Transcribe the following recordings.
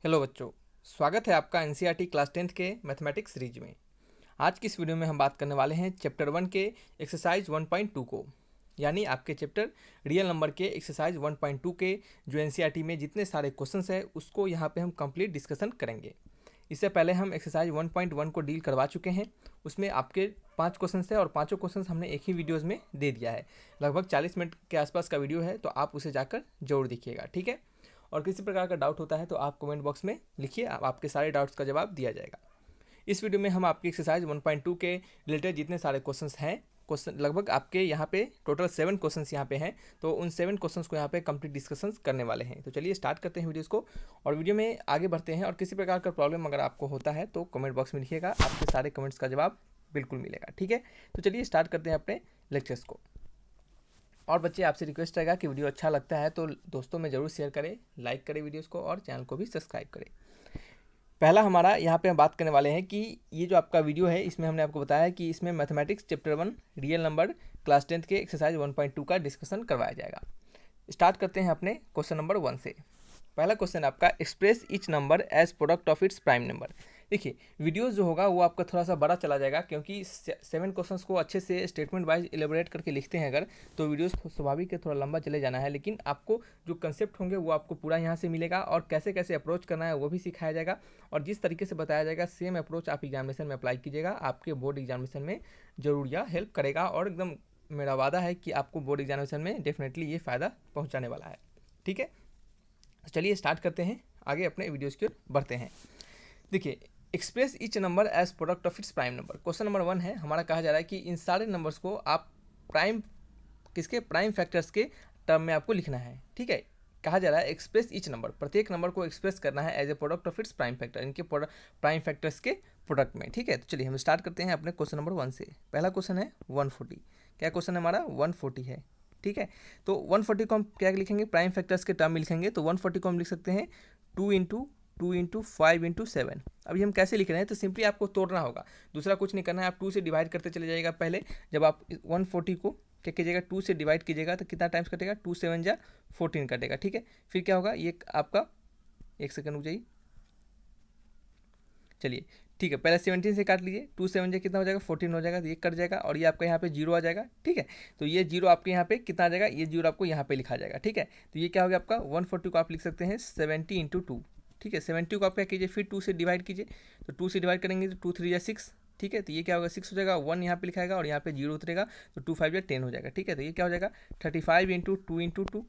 Hello बच्चों, स्वागत है आपका एनसीईआरटी क्लास 10th के मैथमेटिक्स सीरीज में। आज की इस वीडियो में हम बात करने वाले हैं चैप्टर 1 के एक्सरसाइज 1.2 को, यानी आपके चैप्टर रियल नंबर के एक्सरसाइज 1.2 के जो एनसीईआरटी में जितने सारे क्वेश्चंस हैं उसको यहाँ पे हम कंप्लीट डिस्कशन करेंगे। इससे पहले हम एक्सरसाइज 1.1 को डील करवा चुके हैं। उसमें आपके 5 क्वेश्चंस है और पाँचों क्वेश्चंस हमने एक ही वीडियोज़ में दे दिया है। लगभग 40 मिनट के आसपास का वीडियो है, तो आप उसे जाकर जरूर देखिएगा, ठीक है। और किसी प्रकार का डाउट होता है तो आप कमेंट बॉक्स में लिखिए, आपके सारे डाउट्स का जवाब दिया जाएगा। इस वीडियो में हम आपकी एक्सरसाइज 1.2 के रिलेटेड जितने सारे क्वेश्चंस हैं, क्वेश्चन लगभग आपके यहाँ पे टोटल 7 क्वेश्चंस यहाँ पे हैं, तो उन 7 क्वेश्चंस को यहाँ पे कंप्लीट डिस्कशंस करने वाले हैं। तो चलिए स्टार्ट करते हैं वीडियोस को और वीडियो में आगे बढ़ते हैं। और किसी प्रकार का प्रॉब्लम अगर आपको होता है तो कमेंट बॉक्स में लिखिएगा, आपके सारे कमेंट्स का जवाब बिल्कुल मिलेगा, ठीक है। तो चलिए स्टार्ट करते हैं अपने लेक्चर्स को। और बच्चे, आपसे रिक्वेस्ट रहेगा कि वीडियो अच्छा लगता है तो दोस्तों में ज़रूर शेयर करें, लाइक करें वीडियोस को और चैनल को भी सब्सक्राइब करें। पहला हमारा यहाँ पे हम बात करने वाले हैं कि ये जो आपका वीडियो है इसमें हमने आपको बताया कि इसमें mathematics chapter 1 real number class 10th के एक्सरसाइज 1.2 का डिस्कशन करवाया जाएगा। स्टार्ट करते हैं अपने क्वेश्चन नंबर 1 से। पहला क्वेश्चन आपका, express each number as product of its prime number. देखिए, वीडियोस जो होगा वो आपका थोड़ा सा बड़ा चला जाएगा, क्योंकि 7 क्वेश्चंस को अच्छे से स्टेटमेंट वाइज एलेबोरेट करके लिखते हैं अगर, तो वीडियोस स्वाभाविक है थोड़ा लंबा चले जाना है। लेकिन आपको जो कंसेप्ट होंगे वो आपको पूरा यहाँ से मिलेगा और कैसे कैसे अप्रोच करना है वो भी सिखाया जाएगा। और जिस तरीके से बताया जाएगा सेम अप्रोच आप एग्जामिनेशन में अप्लाई कीजिएगा, आपके बोर्ड एग्जामिनेशन में जरूर यह हेल्प करेगा। और एकदम मेरा वादा है कि आपको बोर्ड एग्जामिनेशन में डेफिनेटली ये फ़ायदा पहुँचाने वाला है, ठीक है। चलिए स्टार्ट करते हैं, आगे अपने वीडियोज़ की ओर बढ़ते हैं। देखिए, express each number as product of its prime number. Question number 1 है हमारा, कहा जा रहा है कि इन सारे नंबर्स को आप प्राइम फैक्टर्स के टर्म में आपको लिखना है, ठीक है। कहा जा रहा है एक्सप्रेस ईच नंबर, प्रत्येक नंबर को एक्सप्रेस करना है as a product of its prime factor, इनके प्राइम फैक्टर्स के प्रोडक्ट में, ठीक है। तो चलिए हम स्टार्ट करते हैं अपने क्वेश्चन नंबर 1 से। पहला क्वेश्चन है 140। क्या क्वेश्चन है हमारा? 140 है, ठीक है। तो 140 को हम क्या लिखेंगे? प्राइम फैक्टर्स के टर्म में लिखेंगे। तो 140 को हम लिख सकते हैं 2 × 5 × 7। अभी हम कैसे लिख रहे हैं? तो सिंपली आपको तोड़ना होगा, दूसरा कुछ नहीं करना है। आप 2 से डिवाइड करते चले जाइएगा। पहले जब आप 140 को क्या कीजिएगा, 2 से डिवाइड कीजिएगा तो कितना टाइम्स कटेगा? 2 7 जा 14 कटेगा, ठीक है। फिर क्या होगा? ये आपका, एक सेकंड रुक जाइए, चलिए ठीक है। पहले 17 से काट लीजिए, 2 7 जा कितना हो जाएगा? 14 हो जाएगा, तो ये कट जाएगा और ये आपका यहाँ पे 0 आ जाएगा, ठीक है। तो ये 0 आपके यहाँ पे कितना आ जाएगा? ये 0 आपको यहाँ पे लिखा जाएगा, ठीक है। तो ये क्या हो गया आपका? 140 को आप लिख सकते हैं 70 × 2, ठीक है। 70 को आप क्या कीजिए, फिर 2 से डिवाइड कीजिए। तो 2 से डिवाइड करेंगे तो 2 3 या 6, ठीक है। तो ये क्या होगा? 6 हो जाएगा, 1 यहाँ पे लिखाएगा और यहाँ पे 0 उतरेगा, तो 2 5 या 10 हो जाएगा, ठीक है। तो ये क्या हो जाएगा? 35 × 2 × 2।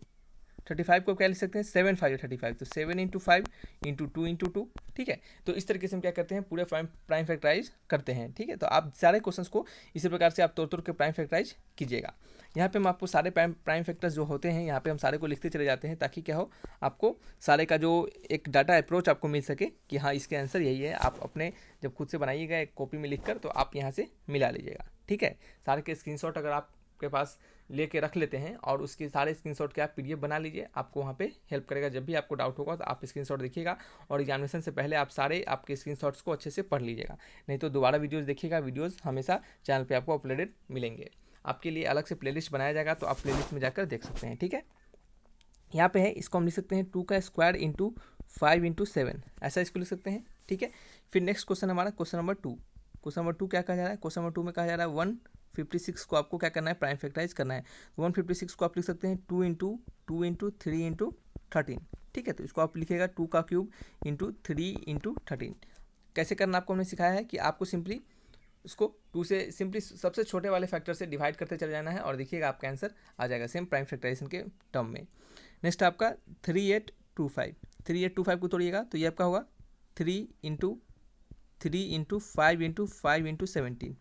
35 को क्या लिख सकते हैं? 7 5 35, तो 7 × 5 × 2 × 2, ठीक है। तो इस तरीके से हम क्या करते हैं, पूरे प्राइम फैक्टराइज करते हैं, ठीक है। तो आप सारे क्वेश्चंस को इसी प्रकार से आप तोड़ के प्राइम फैक्टराइज कीजिएगा। यहाँ पे हम आपको सारे प्राइम फैक्टर्स जो होते हैं यहाँ पे हम सारे को लिखते चले जाते हैं, ताकि क्या हो, आपको सारे का जो एक डाटा अप्रोच आपको मिल सके कि हाँ इसके आंसर यही है। आप अपने जब खुद से बनाइएगा एक कॉपी में लिख कर, तो आप यहाँ से मिला लीजिएगा, ठीक है। सारे के स्क्रीनशॉट अगर आपके पास लेके रख लेते हैं और उसके सारे स्क्रीनशॉट के आप पीडीएफ बना लीजिए, आपको वहाँ पे हेल्प करेगा। जब भी आपको डाउट होगा तो आप स्क्रीनशॉट देखिएगा और एग्जामिनेशन से पहले आप सारे आपके स्क्रीनशॉट्स को अच्छे से पढ़ लीजिएगा, नहीं तो दोबारा वीडियोस देखिएगा। वीडियोस हमेशा चैनल पे आपको अपलोडेड मिलेंगे, आपके लिए अलग से प्लेलिस्ट बनाया जाएगा, तो आप प्लेलिस्ट में जाकर देख सकते हैं, ठीक है। यहाँ पे है, इसको हम लिख सकते हैं 2 का स्क्वायर × 5 × 7, ऐसा इसको लिख सकते हैं, ठीक है। फिर नेक्स्ट क्वेश्चन हमारा क्वेश्चन नंबर 2। क्वेश्चन नंबर 2 क्या कहा जा रहा है? क्वेश्चन नंबर 2 में कहा जा रहा है 156 को आपको क्या करना है? प्राइम फैक्टराइज करना है। 156 को आप लिख सकते हैं 2 × 2 × 3 × 13, ठीक है। तो इसको आप लिखेगा 2 का क्यूब × 3 × 13। कैसे करना आपको हमने सिखाया है कि आपको सिंपली उसको 2 से सिंपली सबसे छोटे वाले फैक्टर से डिवाइड करते चले जाना है और देखिएगा आपका आंसर आ जाएगा सेम प्राइम फैक्टराइजेशन के टर्म में। नेक्स्ट आपका 3825। 3825 को तोड़िएगा तो ये आपका होगा 3 × 5 × 5 × 17।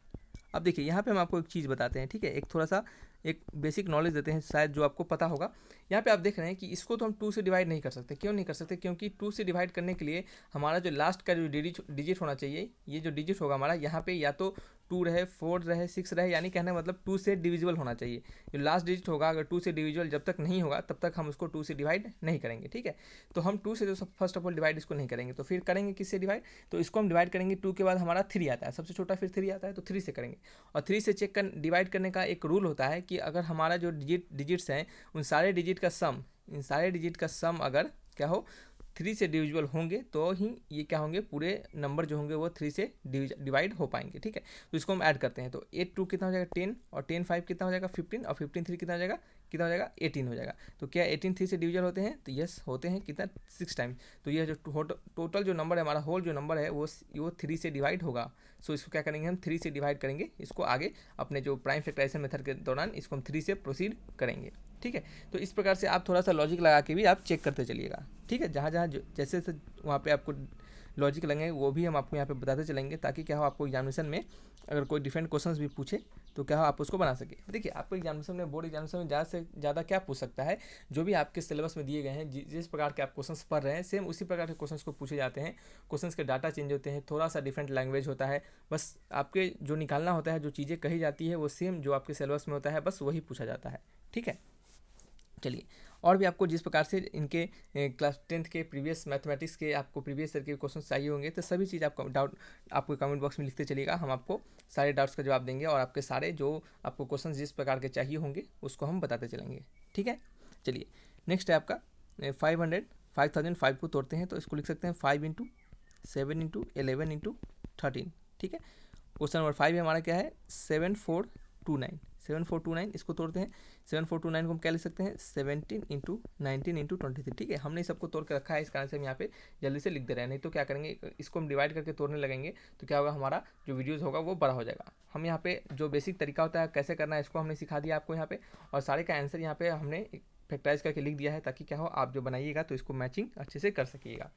अब देखिए यहाँ पे हम आपको एक चीज़ बताते हैं, ठीक है। एक थोड़ा सा एक बेसिक नॉलेज देते हैं, शायद जो आपको पता होगा। यहाँ पे आप देख रहे हैं कि इसको तो हम 2 से डिवाइड नहीं कर सकते। क्यों नहीं कर सकते? क्योंकि 2 से डिवाइड करने के लिए हमारा जो लास्ट का जो डिजिट होना चाहिए, ये जो डिजिट होगा हमारा यहाँ पे, या तो 2 रहे, 4 रहे, 6 रहे, यानी कहना मतलब 2 से डिविजिबल होना चाहिए। जो लास्ट डिजिट होगा अगर 2 से डिविजिबल जब तक नहीं होगा तब तक हम उसको 2 से डिवाइड नहीं करेंगे, ठीक है। तो हम 2 से तो फर्स्ट ऑफ ऑल डिवाइड इसको नहीं करेंगे, तो फिर करेंगे किससे डिवाइड? तो इसको हम डिवाइड करेंगे 2 के बाद हमारा 3 आता है, सबसे छोटा फिर 3 आता है, तो 3 से करेंगे। और 3 से डिवाइड करने का एक रूल होता है कि अगर हमारा जो डिजिट्स हैं उन सारे डिजिट का सम, इन सारे डिजिट का सम अगर क्या हो 3 से डिविजिबल होंगे तो ही ये क्या होंगे, पूरे नंबर जो होंगे वो 3 से डिवाइड हो पाएंगे, ठीक है। तो इसको हम ऐड करते हैं, तो 8 2 कितना हो जाएगा 10, और 10 5 कितना हो जाएगा 15, और 15 3 कितना हो जाएगा 18 हो जाएगा। तो क्या 18 3 से डिविजल होते हैं, तो यस होते हैं, कितना 6 टाइम। तो ये जो टोटल जो नंबर है हमारा, होल जो नंबर है वो 3 से डिवाइड होगा। सो इसको क्या करेंगे हम 3 से डिवाइड करेंगे, इसको आगे अपने जो प्राइम फैक्टराइजेशन मेथड के दौरान इसको हम 3 से प्रोसीड करेंगे, ठीक है। तो इस प्रकार से आप थोड़ा सा लॉजिक लगा के भी आप चेक करते चलिएगा, ठीक है। जहाँ जहाँ जैसे वहाँ पे आपको लॉजिक लगेंगे वो भी हम आपको यहाँ पे बताते चलेंगे, ताकि क्या हो आपको एग्जामिनेशन में अगर कोई डिफरेंट क्वेश्चंस भी पूछे तो क्या हो आप उसको बना सके। देखिए आपको एग्जामिनेशन में, बोर्ड एग्जामिनेशन में ज़्यादा से ज़्यादा क्या पूछ सकता है, जो भी आपके सिलेबस में दिए गए हैं, जिस प्रकार के आप क्वेश्चंस पढ़ रहे हैं सेम उसी प्रकार के क्वेश्चंस को पूछे जाते हैं। क्वेश्चंस के डाटा चेंज होते हैं, थोड़ा सा डिफरेंट लैंग्वेज होता है, बस आपके जो निकालना होता है, जो चीज़ें कही जाती है वो सेम जो आपके सिलेबस में होता है, बस वही पूछा जाता है, ठीक है। चलिए, और भी आपको जिस प्रकार से इनके क्लास 10th के प्रीवियस मैथमेटिक्स के आपको प्रीवियस ईयर के क्वेश्चन चाहिए होंगे, तो सभी चीज़ आपको डाउट आपको कमेंट बॉक्स में लिखते चलिएगा, हम आपको सारे डाउट्स का जवाब देंगे, और आपके सारे जो आपको क्वेश्चन जिस प्रकार के चाहिए होंगे उसको हम बताते चलेंगे, ठीक है। चलिए, नेक्स्ट है आपका 5005 को तोड़ते हैं, तो इसको लिख सकते हैं 5 × 7 × 11 × 13, ठीक है। क्वेश्चन नंबर 5 हमारा क्या है 7429, इसको तोड़ते हैं। 7429 को हम क्या लिख सकते हैं 17 × 19 × 23, ठीक है। हमने इस सबको तोड़ के रखा है, इस कारण से हम यहाँ पे जल्दी से लिख दे रहे हैं, नहीं तो क्या करेंगे इसको हम डिवाइड करके तोड़ने लगेंगे तो क्या होगा, हमारा जो वीडियोज़ होगा वो बड़ा हो जाएगा। हम यहाँ पे जो बेसिक तरीका होता है कैसे करना है इसको हमने सिखा दिया आपको यहाँ पे, और सारे का आंसर यहाँ पे हमने फैक्टराइज करके लिख दिया है, ताकि क्या हो आप जो बनाइएगा तो इसको मैचिंग अच्छे से कर सकिएगा।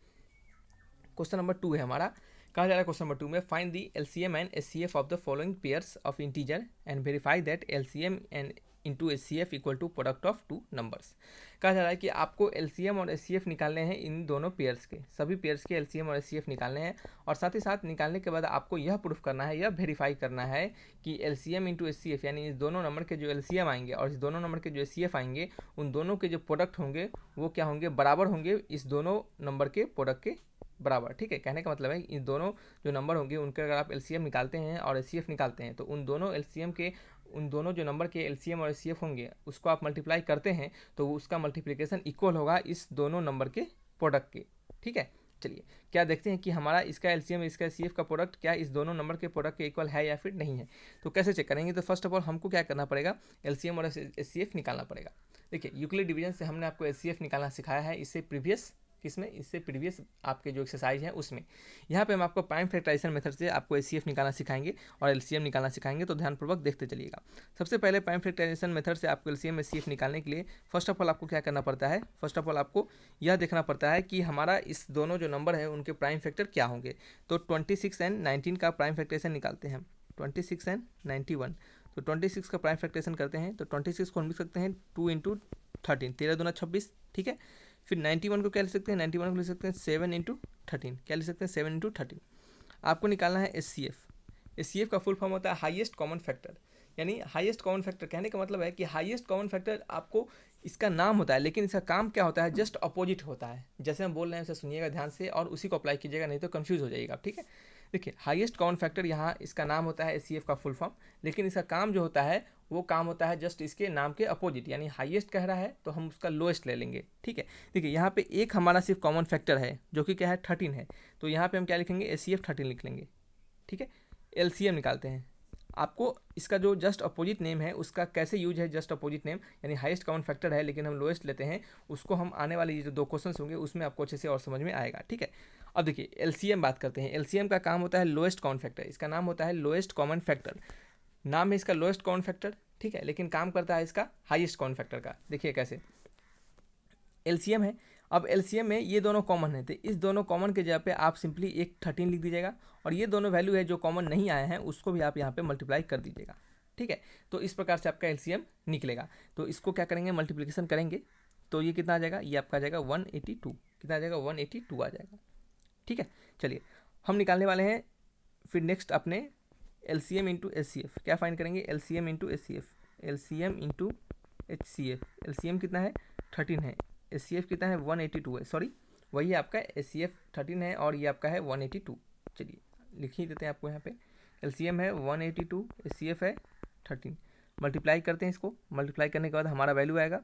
क्वेश्चन नंबर 2 है हमारा, कहा जा रहा है क्वेश्चन नंबर 2 में find the LCM and HCF of the following pairs of integer and verify that LCM and into HCF equal to product of two numbers. कहा जा रहा है कि आपको एलसीएम और एचसीएफ निकालने हैं इन दोनों पेयर्स के, सभी पेयर्स के एलसीएम और एचसीएफ निकालने हैं, और साथ ही साथ निकालने के बाद आपको यह प्रूफ करना है, यह वेरीफाई करना है कि एलसीएम इंटू एचसीएफ यानी इस दोनों नंबर के जो एलसीएम आएंगे और इस दोनों नंबर के जो एचसीएफ आएंगे, उन दोनों के जो प्रोडक्ट होंगे वो क्या होंगे, बराबर होंगे इस दोनों नंबर के प्रोडक्ट के बराबर, ठीक है। कहने का मतलब है इन दोनों जो नंबर होंगे उनके अगर आप एलसीएम निकालते हैं और एचसीएफ निकालते हैं, तो उन दोनों एलसीएम के, उन दोनों जो नंबर के एलसीएम और एचसीएफ होंगे उसको आप मल्टीप्लाई करते हैं तो उसका मल्टीप्लिकेशन इक्वल होगा इस दोनों नंबर के प्रोडक्ट के, ठीक है। चलिए, क्या देखते हैं कि हमारा इसका एलसीएम इसका एचसीएफ का प्रोडक्ट क्या इस दोनों नंबर के प्रोडक्ट के इक्वल है या फिर नहीं है। तो कैसे चेक करेंगे, तो फर्स्ट ऑफ ऑल हमको क्या करना पड़ेगा, एलसीएम और एचसीएफ निकालना पड़ेगा। देखिए, यूक्लिड डिवीजन से हमने आपको एचसीएफ निकालना सिखाया है, इससे प्रीवियस किसमें, इससे प्रीवियस आपके जो एक्सरसाइज हैं उसमें। यहाँ पे हम आपको प्राइम फैक्टराइजेशन मेथड से आपको एचसीएफ निकालना सिखाएंगे और एलसीएम निकालना सिखाएंगे, तो ध्यानपूर्वक देखते चलिएगा। सबसे पहले प्राइम फैक्टराइजेशन मेथड से आपको एलसीएम एचसीएफ निकालने के लिए फर्स्ट ऑफ ऑल आपको क्या करना पड़ता है, फर्स्ट ऑफ ऑल आपको यह देखना पड़ता है कि हमारा इस दोनों जो नंबर है उनके प्राइम फैक्टर क्या होंगे। तो 26 और 19 का प्राइम फैक्टराइजेशन निकालते हैं, 26 और 91। तो 26 का प्राइम फैक्टराइजेशन करते हैं, तो 26 को हम लिख सकते हैं 2 × 13, 13 दूना 26, ठीक है। फिर 91 को क्या लिख सकते हैं, 91 को लिख सकते हैं 7 × 13, क्या लिख सकते हैं 7 × 13। आपको निकालना है एचसीएफ। एचसीएफ का फुल फॉर्म होता है हाईएस्ट कॉमन फैक्टर, यानी हाईएस्ट कॉमन फैक्टर कहने का मतलब है कि हाईएस्ट कॉमन फैक्टर आपको इसका नाम होता है, लेकिन इसका काम क्या होता है, जस्ट अपोजिट होता है। जैसे हम बोल रहे हैं उसे सुनिएगा ध्यान से और उसी को अप्लाई कीजिएगा, नहीं तो कंफ्यूज हो जाइएगा, ठीक है। देखिए, हाईएस्ट कॉमन फैक्टर यहाँ इसका नाम होता है एचसीएफ का फुल फॉर्म, लेकिन इसका काम जो होता है वो काम होता है जस्ट इसके नाम के अपोजिट, यानी हाईएस्ट कह रहा है तो हम उसका लोएस्ट ले लेंगे, ठीक है। देखिए, यहाँ पे एक हमारा सिर्फ कॉमन फैक्टर है जो कि क्या है 13 है, तो यहाँ पे हम क्या लिखेंगे एचसीएफ 13 लिख लेंगे, ठीक है। एलसीएम निकालते हैं, आपको इसका जो जस्ट अपोजिट नेम है उसका कैसे यूज है, जस्ट अपोजिट नेम यानी हाईएस्ट कॉमन फैक्टर है लेकिन हम लोएस्ट लेते हैं, उसको हम आने वाले जो 2 क्वेश्चन होंगे उसमें आपको अच्छे से और समझ में आएगा, ठीक है। अब देखिए, एलसीएम बात करते हैं। एलसीएम का काम होता है लोएस्ट कॉमन फैक्टर, इसका नाम होता है लोएस्ट कॉमन फैक्टर, नाम है इसका लोएस्ट कॉमन फैक्टर, ठीक है, लेकिन काम करता है इसका हाईएस्ट कॉमन फैक्टर का। देखिए कैसे, एलसीएम है, अब एलसीएम में ये दोनों कॉमन है, तो इस दोनों कॉमन के जगह पे आप सिंपली एक 13 लिख दीजिएगा, और ये दोनों वैल्यू है जो कॉमन नहीं आए हैं उसको भी आप यहाँ पे मल्टीप्लाई कर दीजिएगा, ठीक है। तो इस प्रकार से आपका एलसीएम निकलेगा। तो इसको क्या करेंगे, मल्टीप्लिकेशन करेंगे, तो ये कितना आ जाएगा, ये आपका आ जाएगा 182, कितना आ जाएगा 182 आ जाएगा, ठीक है। चलिए, हम निकालने वाले हैं फिर नेक्स्ट अपने एलसीएम इंटू एचसीएफ। क्या फाइंड करेंगे, LCM into HCF, LCM into HCF. LCM कितना है 13 है, एचसीएफ कितना है 182 है, सॉरी वही आपका एचसीएफ 13 है और ये आपका है 182। चलिए लिख ही देते हैं आपको यहाँ पे, एलसीएम है 182, एचसीएफ है 13, मल्टीप्लाई करते हैं इसको। मल्टीप्लाई करने के बाद हमारा वैल्यू आएगा,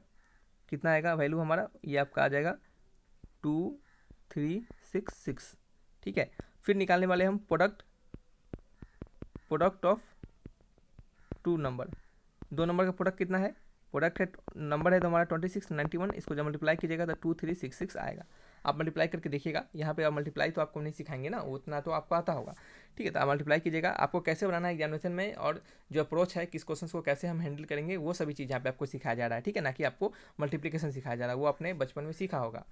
कितना आएगा वैल्यू हमारा, ये आपका आ जाएगा 2366, ठीक है। फिर निकालने वाले हम प्रोडक्ट ऑफ टू नंबर, दो नंबर का प्रोडक्ट कितना है, प्रोडक्ट है नंबर है तो हमारा 2691, इसको जब मल्टीप्लाई कीजिएगा तो 2366 आएगा। आप मल्टीप्लाई करके देखिएगा, यहाँ पे आप मल्टीप्लाई तो आपको नहीं सिखाएंगे ना, उतना तो आपको आता होगा, ठीक है। तो आप मल्टीप्लाई कीजिएगा, आपको कैसे बनाना है एग्जामिनेशन में और जो अप्रोच है किस क्वेश्चन को कैसे हम हैंडल करेंगे वो सभी चीज़ यहाँ पे आपको सिखाया जा रहा है, ठीक है ना, कि आपको मल्टीप्लिकेशन सिखाया जा रहा है, वो आपने बचपन में सीखा होगा।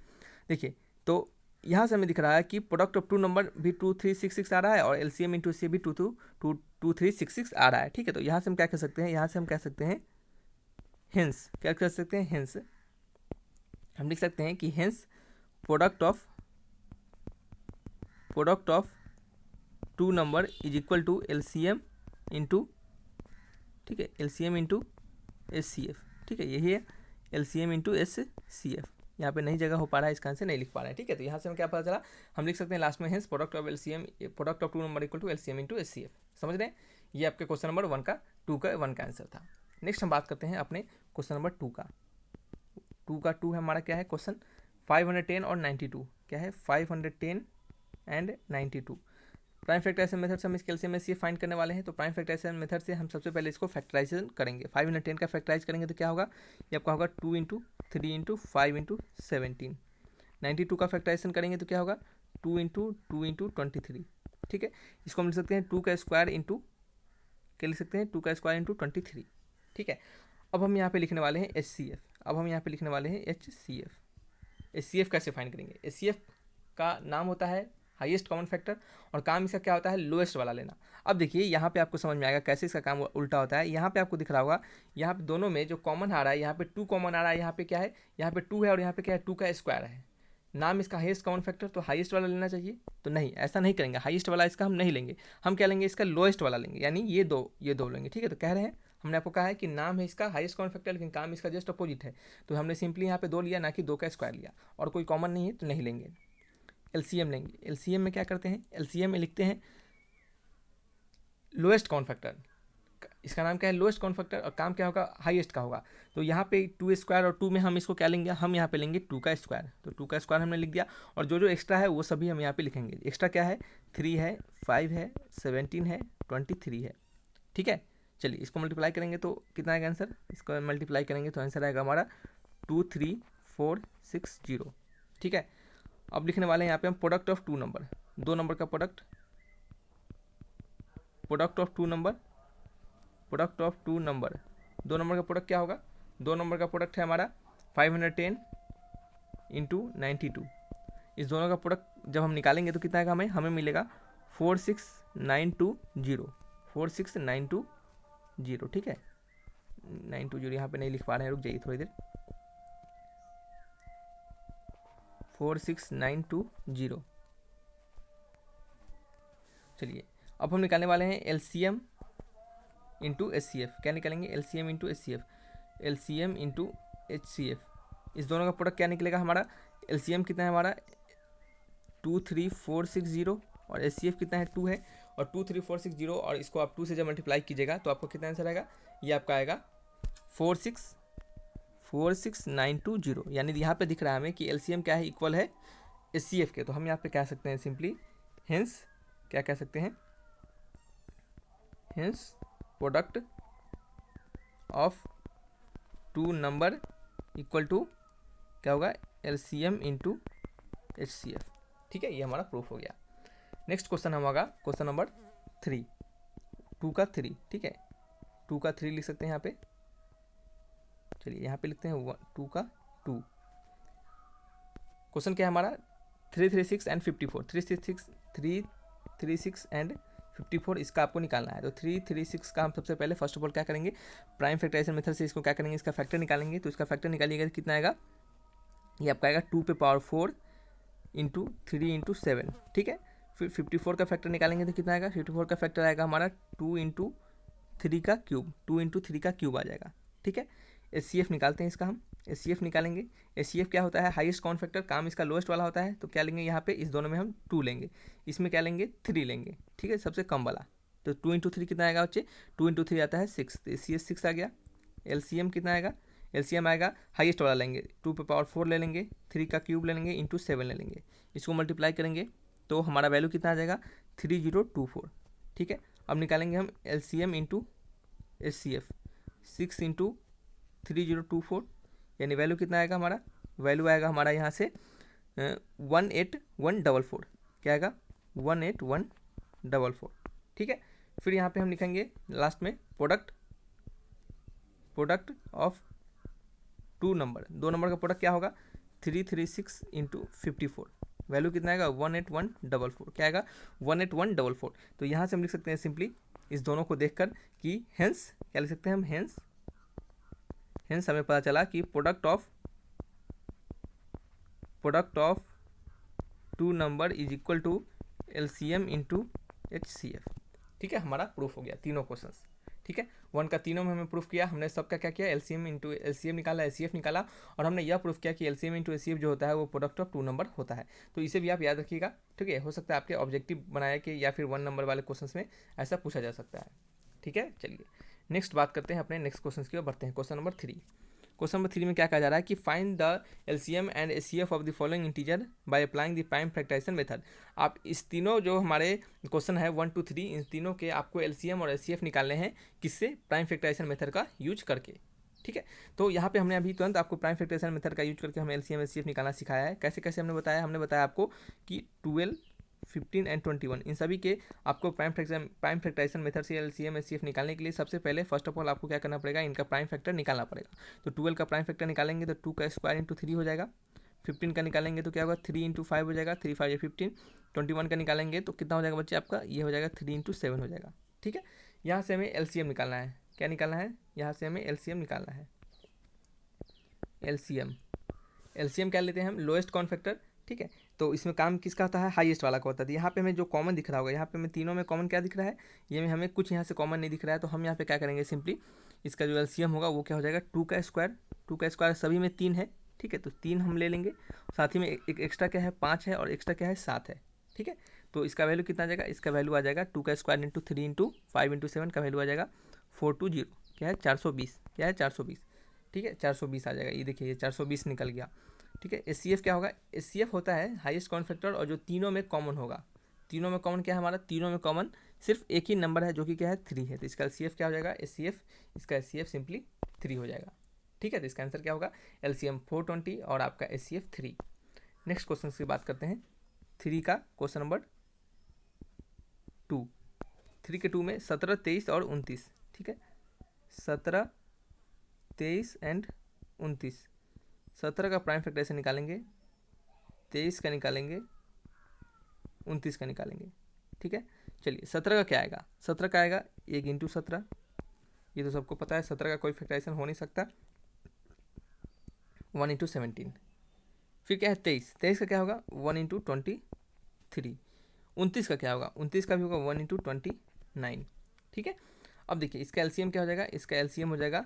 देखिए तो यहाँ से हमें दिख रहा है कि प्रोडक्ट ऑफ टू नंबर भी 2366 आ रहा है और एलसीएम इंटू सी भी 2366 आ रहा है, ठीक है। तो यहाँ से हम क्या कर सकते हैं, यहाँ से हम कह सकते हैं हेंस, क्या कर सकते हैं, हेंस हम लिख सकते हैं कि hence product of two number is equal to LCM into, ठीक है, एलसीएम इंटू एचसीएफ, ठीक है, यही है एलसीएम इंटू एचसीएफ। यहाँ पे नहीं जगह हो पा रहा है, इसका आंसर नहीं लिख पा रहे हैं, ठीक है। तो यहाँ से हम क्या पता चला, हम लिख सकते हैं लास्ट में hence product of LCM, product of two number equal to LCM into HCF. समझ रहे हैं, ये आपके क्वेश्चन नंबर 1 का 2 का आंसर था। नेक्स्ट हम बात करते हैं अपने क्वेश्चन नंबर 2 का। 2 है हमारा क्या है क्वेश्चन, 510 और 92, क्या है 510 एंड 92। प्राइम फैक्टराइजेशन मेथड से हम इसके एलसीएम एचसीएफ फाइंड करने वाले हैं। तो प्राइम फैक्टराइजेशन मेथड से हम सबसे पहले इसको फैक्टराइजेशन करेंगे। 510 का फैक्टराइज करेंगे तो क्या होगा, ये आपका होगा 2 इंटू 3 इंटू 5 इंटू 17। 92 का फैक्टराइजेशन करेंगे तो क्या होगा 2 इंटू 2 इंटू 23, ठीक है। इसको हम लिख सकते हैं 2 का स्क्वायर इंटू, क्या लिख सकते हैं 2 का स्क्वायर इंटू 23, ठीक है। अब हम यहाँ पे लिखने वाले हैं एचसीएफ, अब हम यहाँ पे लिखने वाले हैं एचसीएफ। एचसीएफ कैसे फाइंड करेंगे, एचसीएफ का नाम होता है हाईएस्ट कॉमन फैक्टर और काम इसका क्या होता है, लोएस्ट वाला लेना। अब देखिए यहाँ पे आपको समझ में आएगा कैसे इसका काम उल्टा होता है। यहाँ पे आपको दिख रहा होगा, यहाँ पे दोनों में जो कॉमन आ रहा है, यहाँ पे 2 कॉमन आ रहा है, यहाँ पे क्या है, यहाँ पे 2 है और यहाँ पे क्या है 2 का स्क्वायर है। नाम इसका हाईएस्ट कॉमन फैक्टर, तो हाईएस्ट वाला लेना चाहिए, तो नहीं ऐसा नहीं करेंगे, हाईएस्ट वाला इसका हम नहीं लेंगे, हम क्या लेंगे इसका लोएस्ट वाला लेंगे, यानी ये दो लेंगे, ठीक है। तो कह रहे हैं, हमने आपको कहा है कि नाम है इसका हाईएस्ट कॉमन फैक्टर लेकिन काम इसका जस्ट अपोजिट है, तो हमने सिंपली यहाँ पे 2 लिया, ना कि 2 का स्क्वायर लिया, और कोई कॉमन नहीं है तो नहीं लेंगे। एलसीएम लेंगे, एलसीएम में क्या करते हैं, एलसीएम में लिखते हैं लोएस्ट कॉमन फैक्टर, इसका नाम क्या है लोएस्ट कॉमन फैक्टर, और काम क्या होगा हाईएस्ट का होगा। तो यहाँ पे 2 स्क्वायर और 2 में हम इसको क्या लेंगे, हम यहाँ पे लेंगे 2 का स्क्वायर, तो 2 का स्क्वायर हमने लिख दिया, और जो जो एक्स्ट्रा है वो सभी हम यहाँ पे लिखेंगे। एक्स्ट्रा क्या है, 3 है, 5 है, 17 है, 23 है, ठीक है। चलिए इसको मल्टीप्लाई करेंगे तो कितना आएगा आंसर, इसको मल्टीप्लाई करेंगे तो आंसर आएगा हमारा 23460, ठीक है। अब लिखने वाले हैं यहाँ पे हम प्रोडक्ट ऑफ टू नंबर, दो नंबर का प्रोडक्ट ऑफ टू नंबर, दो नंबर का प्रोडक्ट क्या होगा, दो नंबर का प्रोडक्ट है हमारा 510 इंटू 92। इस दोनों का प्रोडक्ट जब हम निकालेंगे तो कितना आएगा, हमें मिलेगा 46920, ठीक है। 920 यहाँ पे नहीं लिख पा रहे हैं, रुक जाइए थोड़ी देर, 46920। चलिए अब हम निकालने वाले हैं एलसीएम इंटू एचसीएफ। क्या निकालेंगे, LCM into HCF, LCM into HCF. इस दोनों का प्रोडक्ट क्या निकलेगा हमारा, एलसीएम कितना है हमारा 23460 और एचसीएफ कितना है 2 है, और 23460 और इसको आप 2 से जब मल्टीप्लाई कीजिएगा तो आपको कितना आंसर आएगा, ये आपका आएगा 46920। यानी यहाँ पे दिख रहा है हमें कि एलसीएम क्या है, इक्वल है एचसीएफ के। तो हम यहाँ पे कह सकते हैं सिंपली हेंस, क्या कह सकते हैं, hence product of two number equal to क्या होगा, एलसीएम इंटू एचसीएफ, ठीक है। ये हमारा प्रूफ हो गया। नेक्स्ट क्वेश्चन हम होगा क्वेश्चन नंबर 3, 2 का 3, ठीक है। 2 का 3 लिख सकते हैं यहाँ पे, चलिए यहाँ पे लिखते हैं 2 का 2। क्वेश्चन क्या है हमारा 336 एंड 54, 336 एंड 54, इसका आपको निकालना है। तो 336 का हम सबसे पहले फर्स्ट ऑफ ऑल क्या करेंगे, प्राइम फैक्टराइजेशन मेथड से इसको क्या करेंगे, इसका फैक्टर निकालेंगे। तो इसका फैक्टर निकालिएगा तो कितना आएगा, ये आपका आएगा 2 पे पावर 4 इंटू 3 इंटू 7, ठीक है। फिर 54 का फैक्टर निकालेंगे तो कितना आएगा, 54 का फैक्टर आएगा हमारा 2 इंटू 3 का क्यूब, 2 इंटू 3 का क्यूब आ जाएगा, ठीक है। एचसीएफ निकालते हैं इसका, हम एचसीएफ निकालेंगे। एचसीएफ क्या होता है, हाईएस्ट कॉमन फैक्टर, काम इसका लोएस्ट वाला होता है। तो क्या लेंगे यहाँ पे, इस दोनों में हम 2 लेंगे, इसमें क्या लेंगे 3 लेंगे, ठीक है, सबसे कम वाला। तो 2 इंटू 3 कितना आएगा बच्चे, 2 इंटू 3 आता है 6, तो एचसीएफ 6 आ गया। एलसीएम कितना आएगा, एलसीएम आएगा हाईएस्ट वाला लेंगे, 2 पे पावर 4 ले लेंगे, 3 का क्यूब ले लेंगे इंटू 7 ले लेंगे, इसको मल्टीप्लाई करेंगे तो हमारा वैल्यू कितना आ जाएगा 3024। ठीक है, अब निकालेंगे हम एलसीएम इंटू एचसीएफ, 6 इंटू 3024 यानी वैल्यू कितना आएगा हमारा, वैल्यू आएगा हमारा यहाँ से 18144। क्या आएगा 18144। ठीक है, फिर यहाँ पे हम लिखेंगे लास्ट में प्रोडक्ट ऑफ दो नंबर का प्रोडक्ट क्या होगा 336 इंटू 54, वैल्यू कितना आएगा 18144। क्या आएगा 18144। तो यहाँ से हम लिख सकते हैं सिंपली इस दोनों को देखकर कि हेंस क्या लिख सकते हैं हम, हेंस हमें पता चला कि product of two number is equal to LCM into HCF. ठीक है, हमारा प्रूफ हो गया तीनों क्वेश्चंस। ठीक है, 1 का तीनों में हमने प्रूफ किया, हमने सबका क्या किया एलसीएम इंटू एलसीएम निकाला, एचसीएफ निकाला, और हमने यह प्रूफ किया कि एलसीएम इंटू एचसीएफ जो होता है वो प्रोडक्ट ऑफ टू नंबर होता है। तो इसे भी आप याद रखिएगा। ठीक है, हो सकता है आपके ऑब्जेक्टिव बनाया कि या फिर 1 नंबर वाले क्वेश्चंस में ऐसा पूछा जा सकता है। ठीक है, चलिए नेक्स्ट बात करते हैं अपने नेक्स्ट क्वेश्चन की ओर बढ़ते हैं। क्वेश्चन नंबर 3 में क्या कहा जा रहा है कि find the LCM and HCF of the following integer by applying the prime factorisation method. आप इस तीनों जो हमारे क्वेश्चन है 1 2 3 इन तीनों के आपको एलसीएम और एचसीएफ निकालने हैं, किससे, प्राइम फैक्टराइजेशन मेथड का यूज करके। ठीक है, तो यहाँ पे हमने अभी तुरंत आपको प्राइम फैक्टराइजेशन मेथड का यूज करके हमें एलसीएम एचसीएफ निकालना सिखाया है। कैसे कैसे हमने बताया आपको कि 12 15 एंड 21 इन सभी के आपको प्राइम फैक्टराइजेशन मेथड से एलसीएम एचसीएफ निकालने के लिए सबसे पहले फर्स्ट ऑफ ऑल आपको क्या करना पड़ेगा, इनका प्राइम फैक्टर निकालना पड़ेगा। तो 12 का प्राइम फैक्टर निकालेंगे तो 2 का स्क्वायर इंटू 3 हो जाएगा। 15 का निकालेंगे तो क्या होगा 3 इंटू 5 हो जाएगा, 3 5 15। 21 का निकालेंगे तो कितना हो जाएगा बच्चे आपका, ये हो जाएगा 3 इंटू 7 हो जाएगा। ठीक है, यहाँ से हमें एलसीएम निकालना है। क्या निकालना है, यहाँ से हमें एलसीएम निकालना है। एलसीएम क्या लेते हैं हम, लोएस्ट कॉमन फैक्टर। ठीक है, तो इसमें काम किसका होता है, हाईएस्ट वाला का होता है। यहाँ पे हमें जो कॉमन दिख रहा होगा, यहाँ पे हमें तीनों में कॉमन क्या दिख रहा है, ये में हमें कुछ यहाँ से कॉमन नहीं दिख रहा है, तो हम यहाँ पे क्या करेंगे सिंपली इसका जो एलसीएम होगा वो क्या हो जाएगा 2 का स्क्वायर सभी में 3 है। ठीक है, तो 3 हम ले लेंगे, साथ ही में एक एक्स्ट्रा क्या है 5 है और एक्स्ट्रा क्या है 7 है। ठीक है, तो इसका वैल्यू कितना आ जाएगा, इसका वैल्यू आ जाएगा 2 का स्क्वायर इंटू 3 इंटू 5 इंटू 7 का वैल्यू आ जाएगा 420। क्या है 420, क्या है 420। ठीक है, 420 आ जाएगा, ये देखिए ये 420 निकल गया। ठीक है, एचसीएफ क्या होगा, एचसीएफ होता है हाईएस्ट कॉमन फैक्टर और जो तीनों में कॉमन होगा। तीनों में कॉमन क्या है हमारा, तीनों में कॉमन सिर्फ एक ही नंबर है जो कि क्या है 3 है। तो इसका एचसीएफ क्या हो जाएगा, एचसीएफ इसका एचसीएफ सिंपली 3 हो जाएगा। ठीक है, तो इसका आंसर क्या होगा एलसीएम 420 और आपका एचसीएफ 3। नेक्स्ट क्वेश्चन की बात करते हैं 3 का, क्वेश्चन नंबर 2। 3 के 2 में 17 23 और 29। ठीक है, 17 23 एंड 29। 17 का प्राइम फैक्टराइजेशन निकालेंगे, 23 का निकालेंगे, 29 का निकालेंगे। ठीक है, चलिए 17 का क्या आएगा, 17 का आएगा 1 इंटू 17, ये तो सबको पता है 17 का कोई फैक्टराइजेशन हो नहीं सकता। 1 इंटू 17। फिर क्या है 23 का क्या होगा 1 इंटू 23। 29 का क्या होगा, 29 का भी होगा 1 इंटू 29। ठीक है, अब देखिए इसका एलसीएम क्या हो जाएगा, इसका एलसीएम हो जाएगा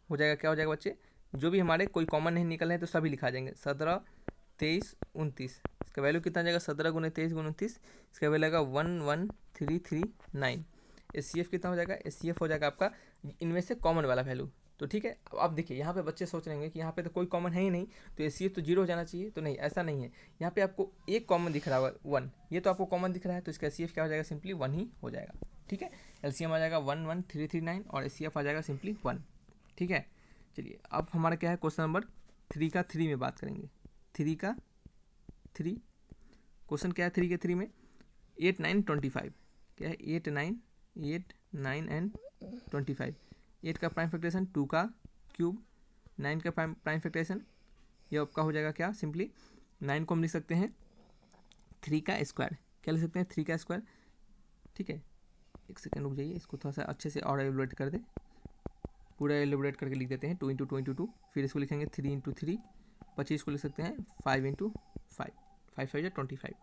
क्या हो जाएगा बच्चे, जो भी हमारे कोई कॉमन नहीं निकल रहे हैं तो सभी लिखा जाएंगे 17 23 29। इसका वैल्यू कितना जाएगा 17 गुने 23 गुने 29, इसका वैल्यू आएगा 11339। एचसीएफ कितना हो जाएगा, एचसीएफ हो जाएगा आपका इनमें से कॉमन वाला वैल्यू। तो ठीक है, अब देखिए यहाँ पे बच्चे सोच रहे होंगे कि यहाँ पे तो कोई कॉमन है ही नहीं, तो एचसीएफ तो 0 हो जाना चाहिए। तो नहीं, ऐसा नहीं है, यहाँ पे आपको एक कॉमन दिख रहा होगा 1, ये तो आपको कॉमन दिख रहा है, तो इसका एचसीएफ क्या हो जाएगा सिंपली 1 ही हो जाएगा। ठीक है, एलसीएम आ जाएगा 11339 और एचसीएफ आ जाएगा सिंपली 1। ठीक है, चलिए अब हमारा क्या है क्वेश्चन नंबर 3 का 3 में बात करेंगे। 3 का 3 क्वेश्चन क्या है 3 के 3 में 8 9 25। क्या है 8 9 एंड 25। 8 का प्राइम फैक्टराइजेशन 2 का क्यूब, 9 का प्राइम फैक्टराइजेशन ये आपका हो जाएगा क्या, सिंपली 9 को हम लिख सकते हैं 3 का स्क्वायर। क्या लिख सकते हैं 3 का स्क्वायर। ठीक है, एक सेकेंड रुक जाइए, इसको थोड़ा सा अच्छे से और एलिब्रेट कर दे, पूरा एलिब्रेट करके लिख देते हैं 2 इंटू 2 इंटू 2। फिर इसको लिखेंगे 3 इंटू 3, 25 को लिख सकते हैं 5 इंटू 5, 5 5 25।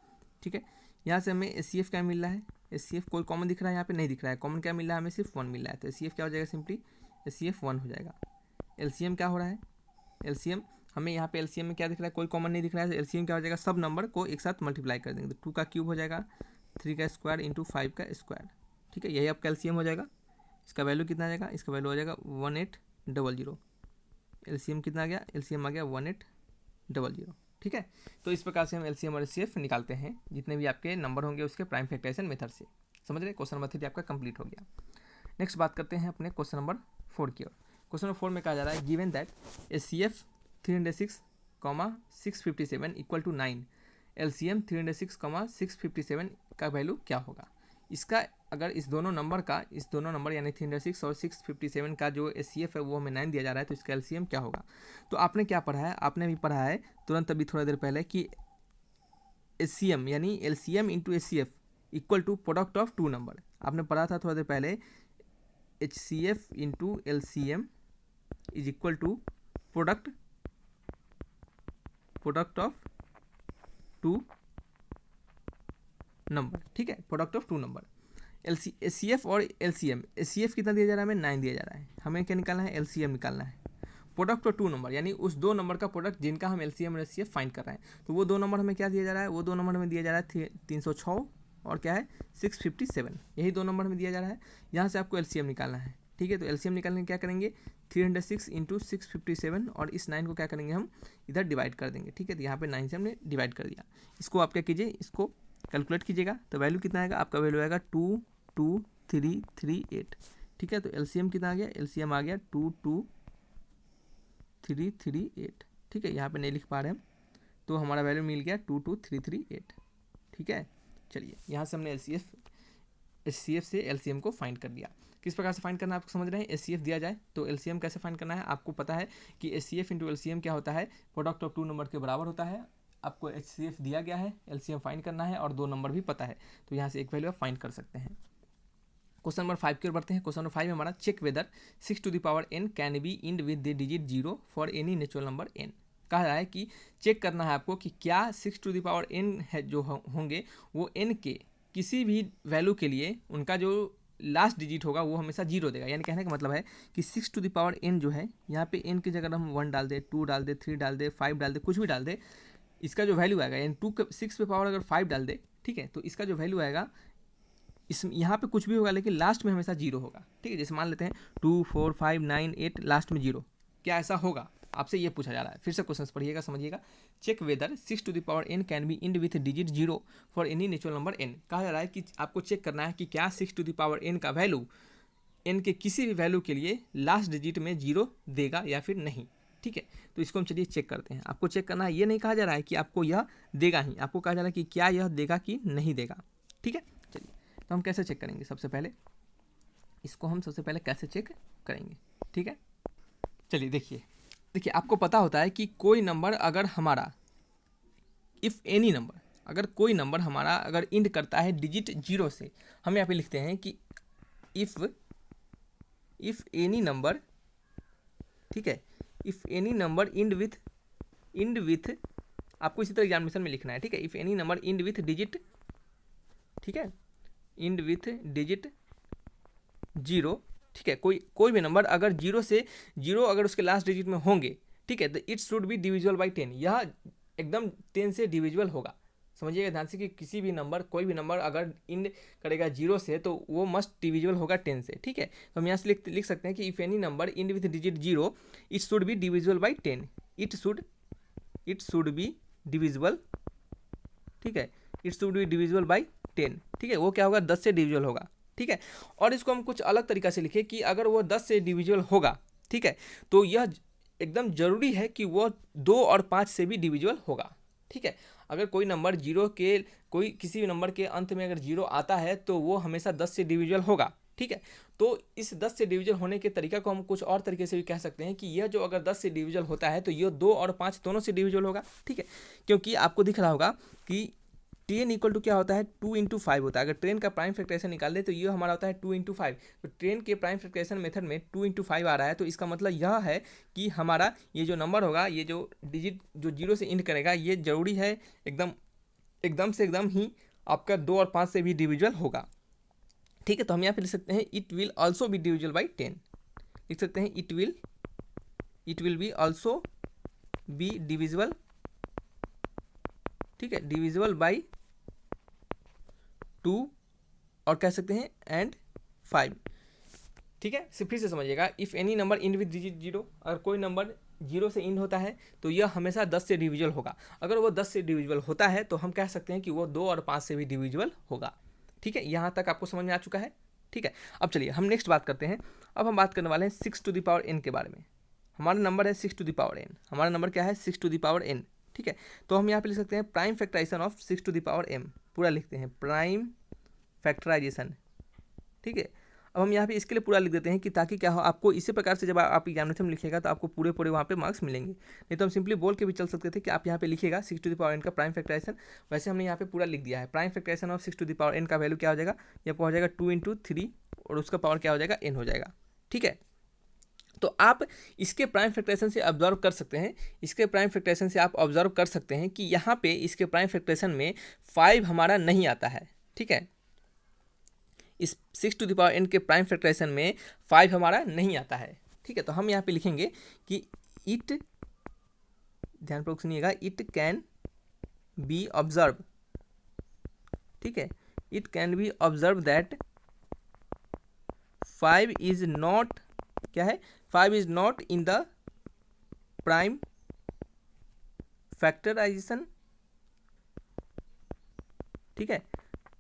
ठीक है, यहाँ से हमें एचसीएफ क्या मिल रहा है, एचसीएफ कोई कॉमन दिख रहा है यहाँ पे नहीं दिख रहा है, कॉमन क्या मिल रहा है हमें सिर्फ 1 मिल रहा है। तो एचसीएफ क्या हो जाएगा सिंपली एचसीएफ 1 हो जाएगा। एलसीएम क्या हो रहा है, एलसीएम हमें यहाँ पे एलसीएम में क्या दिख रहा है, कोई कॉमन नहीं दिख रहा है। एलसीएम क्या हो जाएगा, सब नंबर को एक साथ मल्टीप्लाई कर देंगे, तो 2 का क्यूब हो जाएगा, 3 का स्क्वायर इंटू 5 का स्क्वायर। ठीक है, यही आपका एलसीएम हो जाएगा। इसका वैल्यू कितना आ जाएगा, इसका वैल्यू हो जाएगा 1800। एलसीएम कितना आ गया, एलसीएम आ गया 1800। ठीक है, तो इस प्रकार से हम एलसीएम और एचसीएफ निकालते हैं जितने भी आपके नंबर होंगे उसके प्राइम फैक्टराइजेशन मेथड से। समझ रहे, क्वेश्चन नंबर 3 आपका कंप्लीट हो गया। नेक्स्ट बात करते हैं अपने क्वेश्चन नंबर 4 की ओर। क्वेश्चन नंबर 4 में कहा जा रहा है given that HCF 306, 657 equal to 9, LCM 306, 657 का वैल्यू क्या होगा। इसका अगर इस दोनों नंबर यानी 306 और 657 का जो एचसीएफ है वो हमें 9 दिया जा रहा है, तो इसका एलसीएम क्या होगा। तो आपने क्या पढ़ा है, आपने भी पढ़ा है तुरंत अभी थोड़ा देर पहले कि एचसीएम यानी LCM into HCF equal to product of two number. आपने पढ़ा था थोड़ा देर पहले HCF into LCM is equal to product of two number. ठीक है, product of two number. HCF और एलसीएम, एचसीएफ कितना दिया जा रहा है, हमें 9 दिया जा रहा है, हमें क्या निकालना है, एलसीएम निकालना है। प्रोडक्ट ऑफ टू नंबर यानी उस दो नंबर का प्रोडक्ट जिनका हम एलसीएम और एचसीएफ फाइंड कर रहे हैं, तो वो दो नंबर हमें क्या दिया जा रहा है, वो दो नंबर हमें दिया जा रहा है 306 और क्या है 657, यही दो नंबर हमें दिया जा रहा है। यहाँ से आपको एलसीएम निकालना है। ठीक है, तो एलसीएम निकालने क्या करेंगे, 306 इंटू 657 और इस 9 को क्या करेंगे हम इधर डिवाइड कर देंगे। ठीक है, तो यहाँ पे 9 से हमने डिवाइड कर दिया। इसको आप क्या कीजिए, इसको कैलकुलेट कीजिएगा, तो वैल्यू कितना आएगा, आपका वैल्यू आएगा 22338। ठीक है, तो एलसीएम कितना आ गया, एलसीएम आ गया 22338। ठीक है, यहाँ पे नहीं लिख पा रहे हम, तो हमारा वैल्यू मिल गया 22338। ठीक है, चलिए यहाँ से हमने एचसीएफ से एलसीएम को फाइंड कर दिया। किस प्रकार से फाइंड करना है आपको समझ रहे हैं, एचसीएफ दिया जाए तो एलसीएम कैसे फाइंड करना है, आपको पता है कि एचसीएफ इंटू एलसीएम क्या होता है, प्रोडक्ट ऑफ टू नंबर के बराबर होता है। आपको एचसीएफ दिया गया है, एलसीएम फाइंड करना है और दो नंबर भी पता है, तो यहाँ से एक वैल्यू आप फाइंड कर सकते हैं। क्वेश्चन नंबर 5 की ओर बढ़ते हैं। क्वेश्चन नंबर 5 में हमारा check whether 6 to the power n can be end with the digit 0 for any natural number n। कहा रहा है कि चेक करना है आपको कि क्या 6 टू द पावर n है जो होंगे वो n के किसी भी वैल्यू के लिए उनका जो लास्ट डिजिट होगा वो हमेशा 0 देगा। यानी कहने का मतलब है कि 6 टू द पावर n जो है, यहाँ पे n की जगह हम 1 डाल दे, 2 डाल दे, 3 डाल दे, 5 डाल दे, कुछ भी डाल दे, इसका जो वैल्यू आएगा यानी 6 पे पावर अगर 5 डाल दे, ठीक है, तो इसका जो वैल्यू आएगा इस यहाँ पे कुछ भी होगा लेकिन लास्ट में हमेशा 0 होगा। ठीक है, जैसे मान लेते हैं 2 4 5 9 8 लास्ट में 0, क्या ऐसा होगा, आपसे ये पूछा जा रहा है। फिर से क्वेश्चन पढ़िएगा, समझिएगा। Check whether 6 to the power n can be end with digit 0 for any natural number n। कहा जा रहा है कि आपको चेक करना है कि क्या 6 टू द पावर n का वैल्यू n के किसी भी वैल्यू के लिए लास्ट डिजिट में 0 देगा या फिर नहीं। ठीक है, तो इसको हम चलिए चेक करते हैं। आपको चेक करना है, ये नहीं कहा जा रहा है कि आपको यह देगा ही, आपको कहा जा रहा है कि क्या यह देगा कि नहीं देगा। ठीक है, चलिए तो हम कैसे चेक करेंगे, सबसे पहले इसको हम सबसे पहले कैसे चेक करेंगे। ठीक है, चलिए देखिए आपको पता होता है कि कोई नंबर अगर हमारा इफ़ एनी नंबर, अगर कोई नंबर हमारा अगर इंड करता है डिजिट 0 से, हम यहाँ पे लिखते हैं कि इफ़ एनी नंबर, ठीक है, if any number end with आपको इसी तरह एग्जामिनेशन में लिखना है। ठीक है, if any number end with digit, ठीक है, इंड विथ डिजिट 0, ठीक है, कोई भी नंबर अगर 0 अगर उसके लास्ट डिजिट में होंगे, ठीक है, तो it should be divisible by 10। यह एकदम 10 से डिविजिबल होगा। समझिएगा ध्यान से कि किसी भी नंबर, कोई भी नंबर अगर इंड करेगा 0 से तो वो मस्ट डिविजिबल होगा 10 से। ठीक है, तो हम यहाँ से लिख सकते हैं कि if any number end with digit 0 it should be divisible by 10। It should be divisible, ठीक है, it should be divisible by 10। ठीक है, वो क्या होगा, 10 से डिविजिबल होगा। ठीक है, और इसको हम कुछ अलग तरीका से लिखें कि अगर वो 10 से डिविजिबल होगा, ठीक है, तो यह एकदम ज़रूरी है कि वो 2 और 5 से भी डिविजिबल होगा। ठीक है, अगर कोई नंबर 0 के कोई किसी भी नंबर के अंत में अगर 0 आता है तो वो हमेशा 10 से डिविजिबल होगा। ठीक है, तो इस 10 से डिविजिबल होने के तरीका को हम कुछ और तरीके से भी कह सकते हैं कि यह जो अगर 10 से डिविजिबल होता है तो यह 2 और 5 दोनों से डिविजिबल होगा। ठीक है, क्योंकि आपको दिख रहा होगा कि 10 इक्वल टू क्या होता है, 2 इंटू 5 होता है। अगर 10 का प्राइम फैक्टराइजेशन निकाल दे तो ये हमारा होता है 2 इंटू 5। तो 10 के प्राइम फैक्टराइजेशन मेथड में 2 इंटू 5 आ रहा है, तो इसका मतलब यह है कि हमारा ये जो नंबर होगा, ये जो डिजिट जो 0 से इंड करेगा, ये जरूरी है एकदम से एकदम ही आपका 2 और 5 से भी डिविजिबल होगा। ठीक है, तो हम यहाँ पे लिख सकते हैं it will also be divisible by 10। लिख सकते हैं it will be also be divisible, ठीक है, डिविजिबल बाई 2 और कह सकते हैं एंड 5। ठीक है, फिर से समझिएगा, if any number end with digit 0, अगर कोई नंबर जीरो से इंड होता है तो यह हमेशा 10 से डिविजिबल होगा। अगर वो 10 से डिविजिबल होता है तो हम कह सकते हैं कि वो 2 और 5 से भी डिविजिबल होगा। ठीक है, यहाँ तक आपको समझ में आ चुका है। ठीक है, अब चलिए हम नेक्स्ट बात करते हैं। अब हम बात करने वाले हैं 6 टू द पावर n के बारे में। हमारा नंबर है 6 टू द पावर n। हमारा नंबर क्या है? 6 टू द पावर n। ठीक है, तो हम यहाँ पे लिख सकते हैं prime factorisation of 6 to the power m। पूरा लिखते हैं प्राइम फैक्टराइजेशन। ठीक है, अब हम यहाँ पे इसके लिए पूरा लिख देते हैं कि ताकि क्या हो, आपको इसी प्रकार से जब आप एग्जामिनेशन में लिखिएगा तो आपको पूरे पूरे वहाँ पे मार्क्स मिलेंगे। नहीं तो हम सिंपली बोल के भी चल सकते थे कि आप यहाँ पे लिखिएगा 6 टू द पावर n का प्राइम फैक्टराइजेशन। वैसे हमने यहाँ पे पूरा लिख दिया है। Prime factorisation of 6 to the power n का वैल्यू क्या हो जाएगा? ये हो जाएगा 2 इंटू 3 और उसका पावर क्या हो जाएगा? n हो जाएगा। ठीक है, तो आप इसके प्राइम फैक्टराइजेशन से ऑब्जर्व कर सकते हैं, इसके प्राइम फैक्टराइजेशन से आप ऑब्जर्व कर सकते हैं कि यहाँ पे इसके प्राइम फैक्टराइजेशन में 5 हमारा नहीं आता है। ठीक है, इस 6 टू द पावर n के प्राइम फैक्टराइजेशन में 5 हमारा नहीं आता है। ठीक है, तो हम यहाँ पे लिखेंगे कि इट, ध्यानपूर्वक सुनिएगा, इट कैन बी ऑब्जर्व। ठीक है, it can be observe that 5 is not, क्या है? 5 is not in the prime factorisation. ठीक है,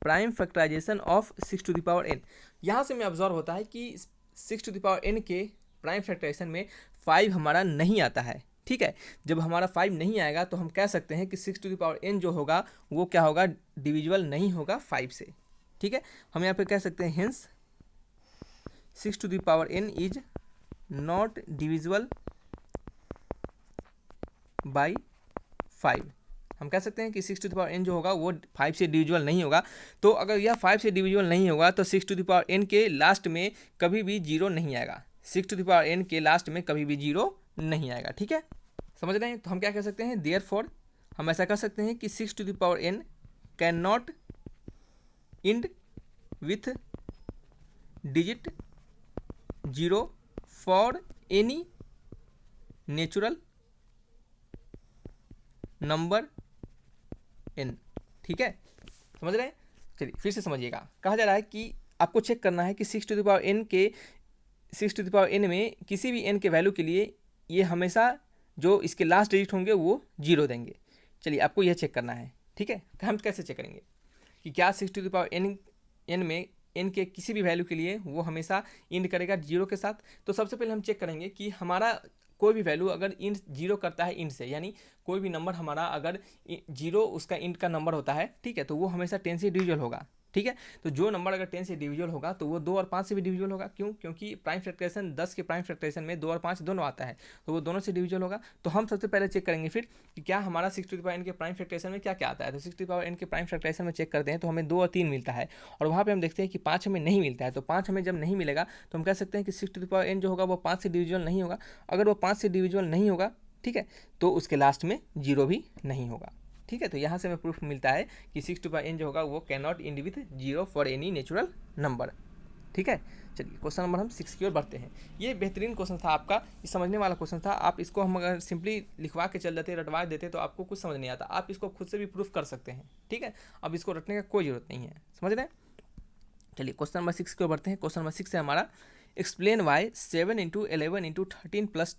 prime factorisation of 6 to the power n। यहाँ से हमें ऑब्जर्व होता है कि 6 टू द पावर n के प्राइम फैक्टराइजेशन में 5 हमारा नहीं आता है। ठीक है, जब हमारा 5 नहीं आएगा तो हम कह सकते हैं कि 6 टू द पावर n जो होगा वो क्या होगा? डिविजिबल नहीं होगा 5 से। ठीक है, हम यहाँ पे कह सकते हैं hence 6 to the power n is not divisible by 5। हम कह सकते हैं कि 6 टू द पावर n जो होगा वो 5 से डिविजिबल नहीं होगा। तो अगर यह 5 से डिविजिबल नहीं होगा तो 6 टू द पावर n के लास्ट में कभी भी जीरो नहीं आएगा। 6 टू द पावर n के लास्ट में कभी भी जीरो नहीं आएगा। ठीक है, समझ रहे हैं? तो हम क्या कह सकते हैं? देयरफॉर हम ऐसा कह सकते हैं कि 6 to the power n can not end with digit zero for any natural number n। ठीक है, समझ रहे हैं? चलिए फिर से समझिएगा। कहा जा रहा है कि आपको चेक करना है कि 6 टू द पावर n के 6 टू द पावर n में किसी भी n के वैल्यू के लिए ये हमेशा जो इसके लास्ट डिजिट होंगे वो जीरो देंगे। चलिए आपको यह चेक करना है। ठीक है, तो हम कैसे चेक करेंगे कि क्या 6 टू द पावर n में n के किसी भी वैल्यू के लिए वो हमेशा इंड करेगा जीरो के साथ। तो सबसे पहले हम चेक करेंगे कि हमारा कोई भी वैल्यू अगर इंड जीरो करता है इंड से, यानी कोई भी नंबर हमारा अगर जीरो उसका इंड का नंबर होता है, ठीक है, तो वो हमेशा 10 से डिविजिबल होगा। ठीक है, तो जो नंबर अगर 10 से डिविजिबल होगा तो वो 2 और 5 से भी डिविजिबल होगा। क्यों? क्योंकि प्राइम फैक्टराइजेशन 10 के प्राइम फैक्टराइजेशन में 2 और 5 दोनों आता है, तो वो दोनों से डिविजिबल होगा। तो हम सबसे पहले चेक करेंगे फिर कि क्या हमारा 6 टू द पावर n के प्राइम फैक्टराइजेशन में क्या क्या आता है। तो 6 टू द पावर n के प्राइम फैक्टराइजेशन में चेक करते हैं तो हमें 2 और 3 मिलता है, और वहाँ पर हम देखते हैं कि 5 हमें नहीं मिलता है। तो 5 हमें जब नहीं मिलेगा तो हम कह सकते हैं कि 6 टू द पावर n जो होगा वो 5 से डिविजिबल नहीं होगा। अगर वो 5 से डिविजिबल नहीं होगा, ठीक है, तो उसके लास्ट में जीरो भी नहीं होगा। ठीक है, तो यहाँ से हमें प्रूफ मिलता है कि 6 टू पावर n जो होगा वो can not end with zero for any natural number. ठीक है, चलिए क्वेश्चन नंबर हम 6 की ओर बढ़ते हैं। ये बेहतरीन क्वेश्चन था आपका, ये समझने वाला क्वेश्चन था। आप इसको हम अगर सिंपली लिखवा के चल देते, रटवा देते तो आपको कुछ समझ नहीं आता। आप इसको खुद से भी प्रूफ कर सकते हैं। ठीक है, अब इसको रटने का कोई ज़रूरत नहीं है। समझ रहे हैं? चलिए क्वेश्चन नंबर 6 की ओर बढ़ते हैं। क्वेश्चन नंबर 6 है हमारा, explain why 7 into 11 into 13 plus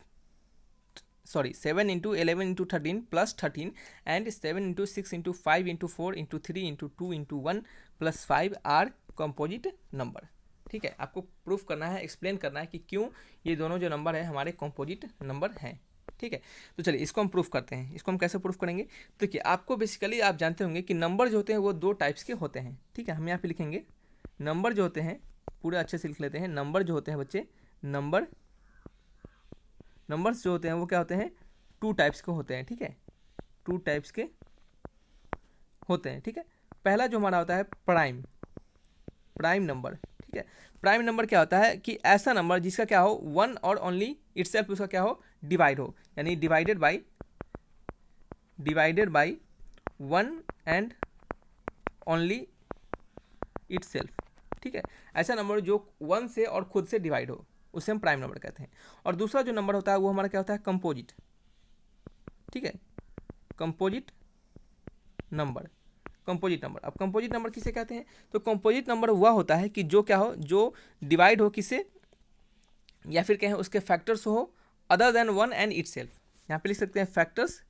7 into 11 into 13 plus 13 and 7 into 6 into 5 into 4 into 3 into 2 into 1 plus 5 are composite number। ठीक है, आपको प्रूफ करना है, एक्सप्लेन करना है कि क्यों ये दोनों जो नंबर है हमारे कंपोजिट नंबर हैं। ठीक है, तो चलिए इसको हम प्रूफ करते हैं। इसको हम कैसे प्रूफ करेंगे? तो देखिए, आपको बेसिकली आप जानते होंगे कि नंबर जो होते हैं वो 2 टाइप्स के होते हैं। ठीक है, हम यहाँ पे लिखेंगे नंबर जो होते हैं, पूरे अच्छे से लिख लेते हैं। नंबर जो होते हैं बच्चे, नंबर्स जो होते हैं वो क्या होते हैं? 2 टाइप्स के होते हैं। ठीक है, 2 टाइप्स के होते हैं। ठीक है, पहला जो हमारा होता है प्राइम नंबर। ठीक है, प्राइम नंबर क्या होता है कि ऐसा नंबर जिसका क्या हो 1 और ओनली इटसेल्फ उसका क्या हो डिवाइड हो, यानी divided by 1 and only itself. ठीक है, ऐसा नंबर जो 1 से और खुद से डिवाइड हो उसे हम प्राइम नंबर कहते हैं। और दूसरा जो नंबर होता है वो हमारा क्या होता है? कंपोजिट। ठीक है, कंपोजिट नंबर। अब कंपोजिट नंबर किसे कहते हैं? तो कंपोजिट नंबर वह होता है कि जो क्या हो, जो डिवाइड हो किससे, या फिर कहें उसके फैक्टर्स हो other than one and it self, यहाँ पे लिख सकते हैं factors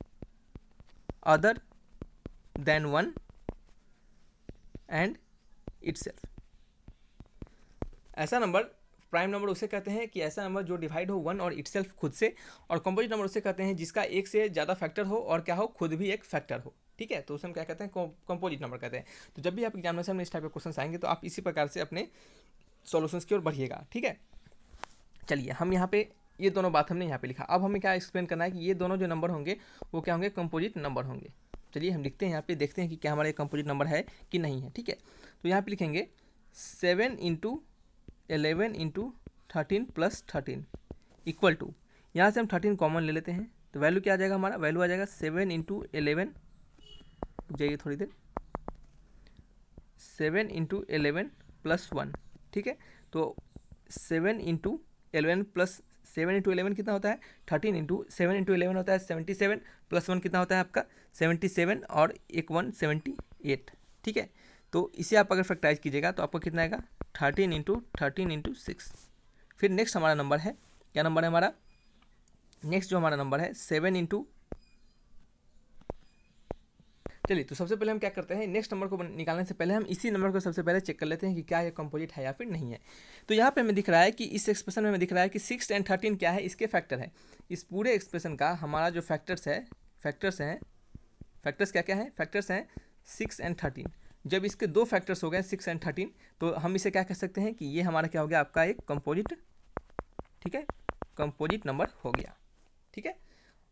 other than one and it self. ऐसा नंबर, प्राइम नंबर उसे कहते हैं कि ऐसा नंबर जो डिवाइड हो वन और इटसेल्फ खुद से, और कंपोजिट नंबर उसे कहते हैं जिसका एक से ज़्यादा फैक्टर हो और क्या हो, खुद भी एक फैक्टर हो। ठीक है, तो उसे हम क्या कहते हैं, कंपोजिट नंबर कहते हैं। तो जब भी आप एग्जामिनेशन में इस टाइप के क्वेश्चन आएंगे तो आप इसी प्रकार से अपने सॉल्यूशंस की ओर बढ़िएगा। ठीक है, चलिए हम यहाँ पे ये दोनों बात हमने यहाँ पे लिखा। अब हमें क्या एक्सप्लेन करना है कि ये दोनों जो नंबर होंगे वो क्या होंगे, कंपोजिट नंबर होंगे। चलिए हम लिखते हैं यहाँ पे, देखते हैं कि क्या हमारा कंपोजिट नंबर है कि नहीं है। ठीक है, तो यहाँ पे लिखेंगे 7 × 11 × 13 + 13 इक्वल टू, यहाँ से हम 13 कॉमन ले लेते हैं तो वैल्यू क्या आ जाएगा, हमारा वैल्यू आ जाएगा 7 × 11, जाइए थोड़ी देर, 7 × 11 + 1। ठीक है, तो 7 × 11 + 7 × 11 कितना होता है, 13 × 7 × 11 होता है 77, + 1 कितना होता है आपका 77, और एक 1 78। ठीक है, तो इसे आप अगर फैक्टराइज कीजिएगा तो आपको कितना आएगा, 13 × 13 × 6। फिर नेक्स्ट हमारा नंबर है, क्या नंबर है हमारा, नेक्स्ट जो हमारा नंबर है 7 × चलिए तो सबसे पहले हम क्या करते हैं, नेक्स्ट नंबर को निकालने से पहले हम इसी नंबर को सबसे पहले चेक कर लेते हैं कि क्या ये कंपोजिट है या फिर नहीं है। तो यहाँ पे हमें दिख रहा है कि इस एक्सप्रेशन में हमें दिख रहा है कि 6 और 13 क्या है, इसके फैक्टर है। इस पूरे एक्सप्रेशन का हमारा जो फैक्टर्स हैं, फैक्टर्स क्या क्या है, फैक्टर्स हैं 6 और 13। जब इसके दो फैक्टर्स हो गए 6 और 13, तो हम इसे क्या कह सकते हैं कि ये हमारा क्या हो गया, आपका एक कंपोजिट, ठीक है, कंपोजिट नंबर हो गया। ठीक है,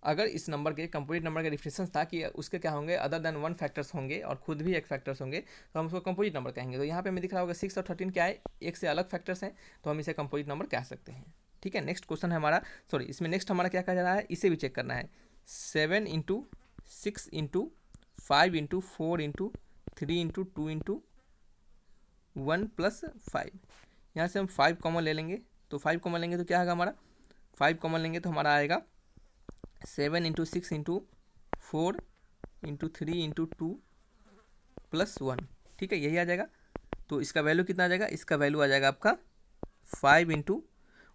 अगर इस नंबर के कंपोजिट नंबर का डिफिनेशन था कि उसके क्या होंगे, अदर देन वन फैक्टर्स होंगे और खुद भी एक फैक्टर्स होंगे, तो हम उसको कंपोजिट नंबर कहेंगे। तो यहाँ पे हमें दिख रहा होगा 6 और 13 क्या है, एक से अलग फैक्टर्स हैं, तो हम इसे कंपोजिट नंबर कह सकते हैं। ठीक है, नेक्स्ट क्वेश्चन है हमारा, सॉरी इसमें नेक्स्ट हमारा क्या कहा जा रहा है, इसे भी चेक करना है। 7 × 6 × 5 × 4 × 3 × 2 × 1 + 5। यहाँ से हम 5 कॉमन ले लेंगे, तो 5 कॉमन लेंगे तो क्या होगा हमारा, 5 कॉमन लेंगे तो हमारा आएगा 7 × 6 × 4 × 3 × 2 + 1। ठीक है, यही आ जाएगा। तो इसका वैल्यू कितना आ जाएगा, इसका वैल्यू आ जाएगा आपका 5 ×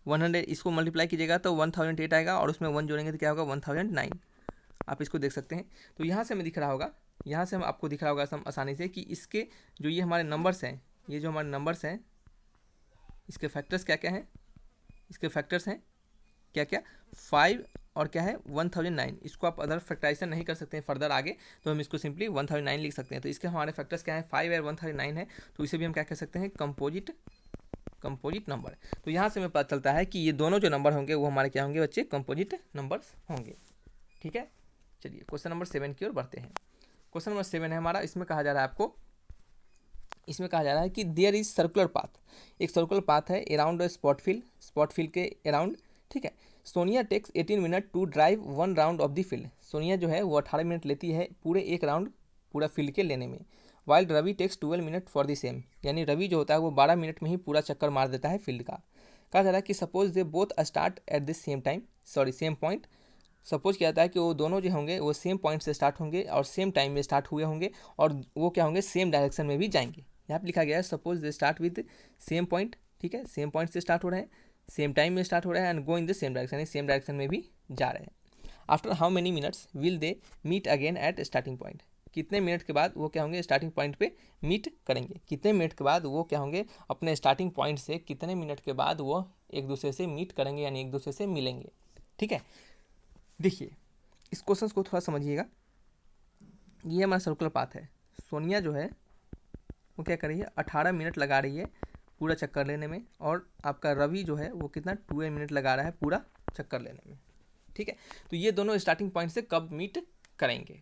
100, इसको मल्टीप्लाई कीजिएगा तो 1008 आएगा, और उसमें 1 जोड़ेंगे तो क्या होगा 1009। आप इसको देख सकते हैं। तो यहाँ से हमें दिख रहा होगा, यहाँ से हम आपको दिख रहा होगा हम आसानी से कि इसके जो ये हमारे नंबर्स हैं, ये जो हमारे नंबर्स हैं, इसके फैक्टर्स क्या क्या हैं, इसके फैक्टर्स हैं क्या क्या, 5 और क्या है 1009। इसको आप अदर फैक्टराइजेशन नहीं कर सकते हैं फर्दर आगे, तो हम इसको सिंपली 1009 लिख सकते हैं। तो इसके हमारे फैक्टर्स क्या है, 5 और 1009 है, तो इसे भी हम क्या कह सकते हैं, कंपोजिट नंबर। तो यहाँ से हमें पता चलता है कि ये दोनों जो नंबर होंगे वो हमारे क्या होंगे बच्चे, कंपोजिट नंबर्स होंगे। ठीक है, चलिए क्वेश्चन नंबर 7 की ओर बढ़ते हैं। क्वेश्चन नंबर 7 है हमारा, इसमें कहा जा रहा है आपको, इसमें कहा जा रहा है कि देयर इज सर्कुलर पाथ, एक सर्कुलर पाथ है अराउंड स्पॉट फील्ड के अराउंड। ठीक है, Sonia takes 18 minute to drive 1 round of the field. Sonia जो है वो 18 मिनट लेती है पूरे एक राउंड पूरा फील्ड के लेने में। While Ravi takes 12 minute for the same, यानी रवि जो होता है वो 12 मिनट में ही पूरा चक्कर मार देता है फील्ड का। कहा जा रहा है कि suppose they both start at the same point. Suppose किया जाता है कि वो दोनों जो होंगे वो सेम पॉइंट से स्टार्ट होंगे और सेम टाइम में स्टार्ट हुए होंगे, और वो क्या होंगे, सेम डायरेक्शन में भी जाएंगे। यहाँ पे लिखा गया है suppose they start with same point. ठीक है, सेम पॉइंट से स्टार्ट हो रहे हैं, सेम टाइम में स्टार्ट हो रहा है, and go in the same direction, यानी सेम डायरेक्शन में भी जा रहे हैं। After how many minutes will they meet again at starting point. कितने मिनट के बाद वो क्या होंगे, स्टार्टिंग पॉइंट पे मीट करेंगे। कितने मिनट के बाद वो क्या होंगे, अपने स्टार्टिंग पॉइंट से कितने मिनट के बाद वो एक दूसरे से मीट करेंगे, यानी एक दूसरे से मिलेंगे। ठीक है, देखिए इस क्वेश्चन को थोड़ा समझिएगा। ये हमारा सर्कुलर पाथ है, सोनिया जो है वो क्या कर रही है, 18 मिनट लगा रही है पूरा चक्कर लेने में, और आपका रवि जो है वो कितना 12 मिनट लगा रहा है पूरा चक्कर लेने में। ठीक है, तो ये दोनों स्टार्टिंग पॉइंट से कब मीट करेंगे,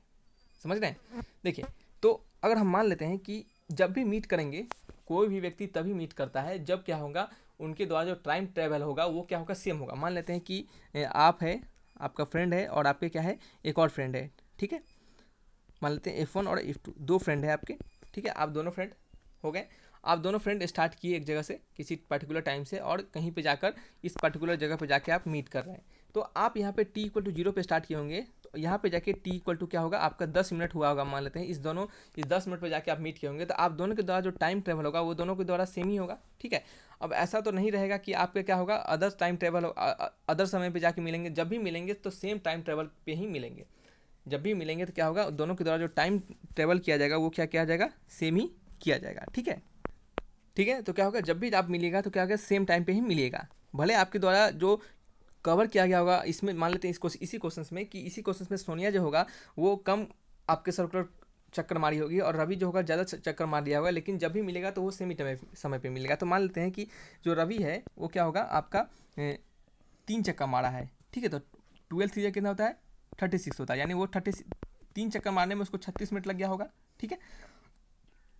समझ रहे हैं। देखिए, तो अगर हम मान लेते हैं कि जब भी मीट करेंगे, कोई भी व्यक्ति तभी मीट करता है जब क्या होगा, उनके द्वारा जो टाइम ट्रेवल होगा वो क्या होगा, सेम होगा। मान लेते हैं कि आप है, आपका फ्रेंड है, और आपके क्या है एक और फ्रेंड है। ठीक है, मान लेते हैं F1 और F2 दो फ्रेंड है आपके। ठीक है, आप दोनों फ्रेंड हो गए। आप दोनों फ्रेंड स्टार्ट किए एक जगह से किसी पर्टिकुलर टाइम से, और कहीं पे जाकर इस पर्टिकुलर जगह पे जाके आप मीट कर रहे हैं। तो आप यहाँ पे t इक्वल टू 0 पे स्टार्ट किए होंगे, तो यहाँ पे जाके t इक्वल टू क्या होगा आपका 10 मिनट हुआ होगा, मान लेते हैं इस 10 मिनट पे जाके आप मीट किए होंगे, तो आप दोनों के द्वारा जो टाइम ट्रेवल होगा वो दोनों के द्वारा सेम ही होगा, ठीक है। अब ऐसा तो नहीं रहेगा कि आपके क्या होगा अदर टाइम ट्रेवल अदर समय पे जाके मिलेंगे, जब भी मिलेंगे तो सेम टाइम ट्रेवल पे ही मिलेंगे। जब भी मिलेंगे तो क्या होगा दोनों के द्वारा जो टाइम ट्रेवल किया जाएगा वो क्या किया जाएगा, सेम ही किया जाएगा, ठीक है। ठीक है, तो क्या होगा जब भी आप मिलेगा तो क्या होगा सेम टाइम पे ही मिलेगा, भले आपके द्वारा जो कवर किया गया होगा। इसमें मान लेते हैं इसी क्वेश्चन में कि इसी क्वेश्चन में सोनिया जो होगा वो कम आपके सर्कुलर चक्कर मारी होगी और रवि जो होगा ज़्यादा चक्कर मार दिया होगा, लेकिन जब भी मिलेगा तो वो सेम ही समय पे मिलेगा। तो मान लेते हैं कि जो रवि है वो क्या होगा आपका 3 चक्कर मारा है, ठीक है। तो 12 3 कितना होता है 36 होता है, यानी वो 3 चक्कर मारने में उसको 36 मिनट लग गया होगा, ठीक है।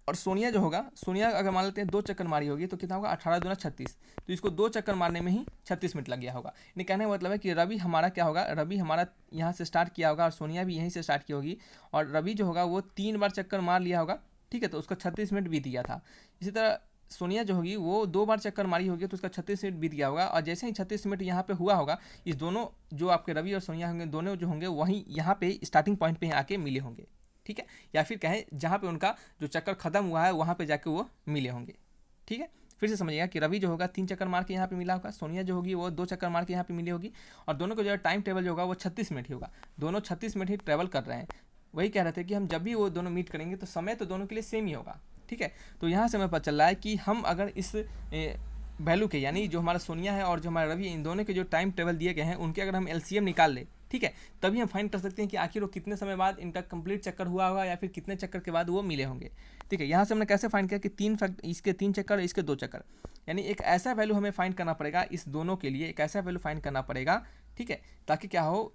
और सोनिया जो होगा, सोनिया अगर मान लेते हैं 2 चक्कर मारी होगी तो कितना होगा 18 दूना 36, तो इसको 2 चक्कर मारने में ही 36 मिनट लग गया होगा। यानी कहने का मतलब है कि रवि हमारा क्या होगा, रवि हमारा यहाँ से स्टार्ट किया होगा और सोनिया भी यहीं से स्टार्ट की होगी, और रवि जो होगा वो 3 बार चक्कर मार लिया होगा, ठीक है, तो उसका 36 मिनट बीत गया था। इसी तरह सोनिया जो होगी वो 2 बार चक्कर मारी होगी तो उसका 36 मिनट बीत गया होगा, और जैसे ही 36 मिनट यहाँ पे हुआ होगा इस दोनों जो आपके रवि और सोनिया होंगे दोनों जो होंगे वहीं यहाँ पे स्टार्टिंग पॉइंट पे आके मिले होंगे, ठीक है, या फिर कहें जहाँ पे उनका जो चक्कर खत्म हुआ है वहाँ पे जाके वो मिले होंगे, ठीक है। फिर से समझिएगा कि रवि जो होगा 3 चक्कर मार के यहाँ पे मिला होगा, सोनिया जो होगी वो 2 चक्कर मार के यहाँ पे मिली होगी, और दोनों का जो टाइम टेबल जो होगा वो 36 मिनट ही होगा, दोनों 36 मिनट ही ट्रेवल कर रहे हैं। वही कह रहे थे कि हम जब भी वो दोनों मीट करेंगे तो समय तो दोनों के लिए सेम ही होगा, ठीक है। तो यहाँ से हमें पता चल रहा है कि हम अगर इस वैल्यू के यानी जो हमारा सोनिया है और जो हमारा रवि इन दोनों के जो टाइम टेबल दिए गए हैं उनके अगर हम एलसीएम निकाल ले, ठीक है, तभी हम फाइंड कर सकते हैं कि आखिर वो कितने समय बाद इनका कंप्लीट चक्कर हुआ होगा या फिर कितने चक्कर के बाद वो मिले होंगे, ठीक है। यहाँ से हमने कैसे फाइंड किया कि इसके 3 चक्कर इसके 2 चक्कर, यानी एक ऐसा वैल्यू हमें फाइंड करना पड़ेगा इस दोनों के लिए, एक ऐसा वैल्यू फाइंड करना पड़ेगा, ठीक है, ताकि क्या हो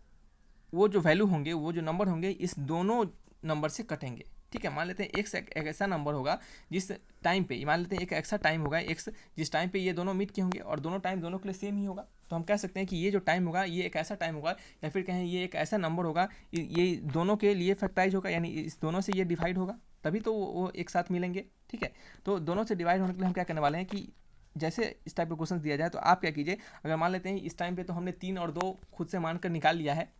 वो जो वैल्यू होंगे वो जो नंबर होंगे इस दोनों नंबर से कटेंगे, ठीक है। मान लेते हैं एक ऐसा नंबर होगा जिस टाइम पे, मान लेते हैं एक ऐसा टाइम होगा एक्स जिस टाइम पे ये दोनों मीट किए होंगे और दोनों टाइम दोनों के लिए सेम ही होगा, तो हम कह सकते हैं कि ये जो टाइम होगा ये एक ऐसा टाइम होगा, या फिर कहें ये एक ऐसा नंबर होगा ये दोनों के लिए फैक्टराइज होगा, यानी इस दोनों से ये डिवाइड होगा तभी तो वो एक साथ मिलेंगे, ठीक है। तो दोनों से डिवाइड होने के लिए हम क्या करने वाले हैं कि जैसे इस टाइप का क्वेश्चन दिया जाए तो आप क्या कीजिए, अगर मान लेते हैं इस टाइम पे तो हमने 3 और 2 खुद से मानकर निकाल लिया है,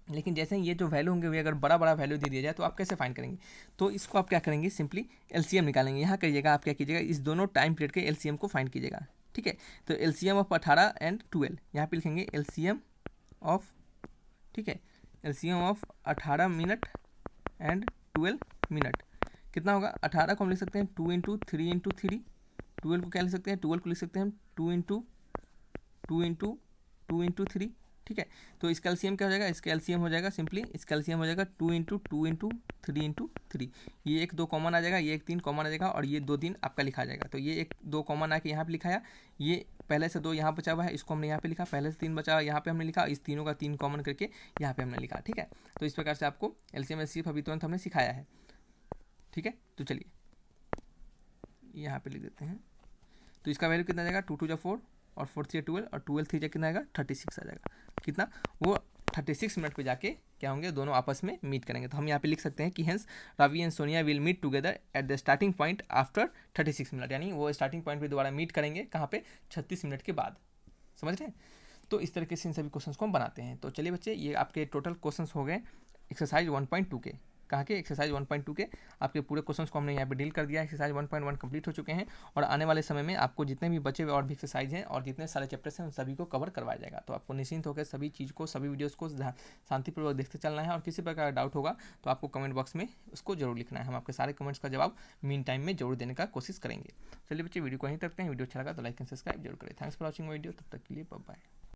लेकिन जैसे ही ये जो वैल्यू होंगे वे अगर बड़ा बड़ा वैल्यू दे दिया जाए तो आप कैसे फाइंड करेंगे, तो इसको आप क्या करेंगे सिंपली एलसीएम निकालेंगे। यहाँ करिएगा आप क्या कीजिएगा इस दोनों टाइम पीरियड के एलसीएम को फाइंड कीजिएगा, ठीक है। तो एलसीएम ऑफ 18 एंड 12 यहाँ पे लिखेंगे एलसीएम ऑफ, ठीक है, LCM of 18 minute and 12 minute कितना होगा, 18 को हम लिख सकते हैं 2 इंटू 3 इंटू 3, 12 को क्या लिख सकते हैं 12 को लिख सकते हैं 2 इंटू 2 इंटू 2 इंटू 3, ठीक है। तो इसका एलसीएम क्या हो जाएगा, इसका एलसीएम हो जाएगा सिंपली, इसका एलसीएम हो जाएगा 2 इंटू 2 इंटू 3 इंटू 3, ये एक 2 कॉमन आ जाएगा, ये एक 3 कॉमन आ जाएगा और ये 2 3 आपका लिखा जाएगा। तो ये एक 2 कॉमन आके यहाँ पे लिखाया, ये पहले से 2 यहाँ बचा हुआ है इसको हमने यहाँ पे लिखा, पहले से 3 बचा हुआ यहाँ पे हमने लिखा, इस तीनों का 3 कॉमन करके यहाँ पे हमने लिखा, ठीक है। तो इस प्रकार से आपको एलसीएम एलसीएम अभी तुरंत हमने सिखाया है, ठीक है। तो चलिए यहाँ पे लिख देते हैं, तो इसका वैल्यू कितना आ जाएगा 2 2 जा 4 और 4 3 12 और 12 3 जा कितना आएगा 36 आ जाएगा, कितना वो 36 मिनट पे जाके क्या होंगे दोनों आपस में मीट करेंगे। तो हम यहाँ पे लिख सकते हैं कि hence Ravi and Sonia will meet together at the starting point after 36 minute, यानी वो स्टार्टिंग पॉइंट पे दोबारा मीट करेंगे कहाँ पे 36 मिनट के बाद, समझ रहे हैं। तो इस तरीके से इन सभी क्वेश्चंस को हम बनाते हैं। तो चलिए बच्चे ये आपके टोटल क्वेश्चंस हो गए एक्सरसाइज 1.2 के, कहाँ के एक्सरसाइज 1.2 के आपके पूरे क्वेश्चंस को हमने यहाँ पे डील कर दिया। एक्सरसाइज 1.1 कंप्लीट हो चुके हैं और आने वाले समय में आपको जितने भी बचे हुए और भी एक्सरसाइज हैं और जितने सारे चैप्टर्स हैं उन सभी को कवर करवाया जाएगा। तो आपको निश्चिंत होकर सभी चीज़ को सभी वीडियोज़ को शांतिपूर्वक देखते चलना है और किसी प्रकार का डाउट होगा तो आपको कमेंट बॉक्स में उसको जरूर लिखना है, हम आपके सारे कमेंट्स का जवाब मीन टाइम में जरूर देने का कोशिश करेंगे। चलिए बच्चे वीडियो को यहीं तक हैं, वीडियो अच्छा लगा तो लाइक एंड सब्सक्राइब जरूर करें। थैंक्स फॉर वॉचिंग वीडियो, तब तक के लिए बाय बाय।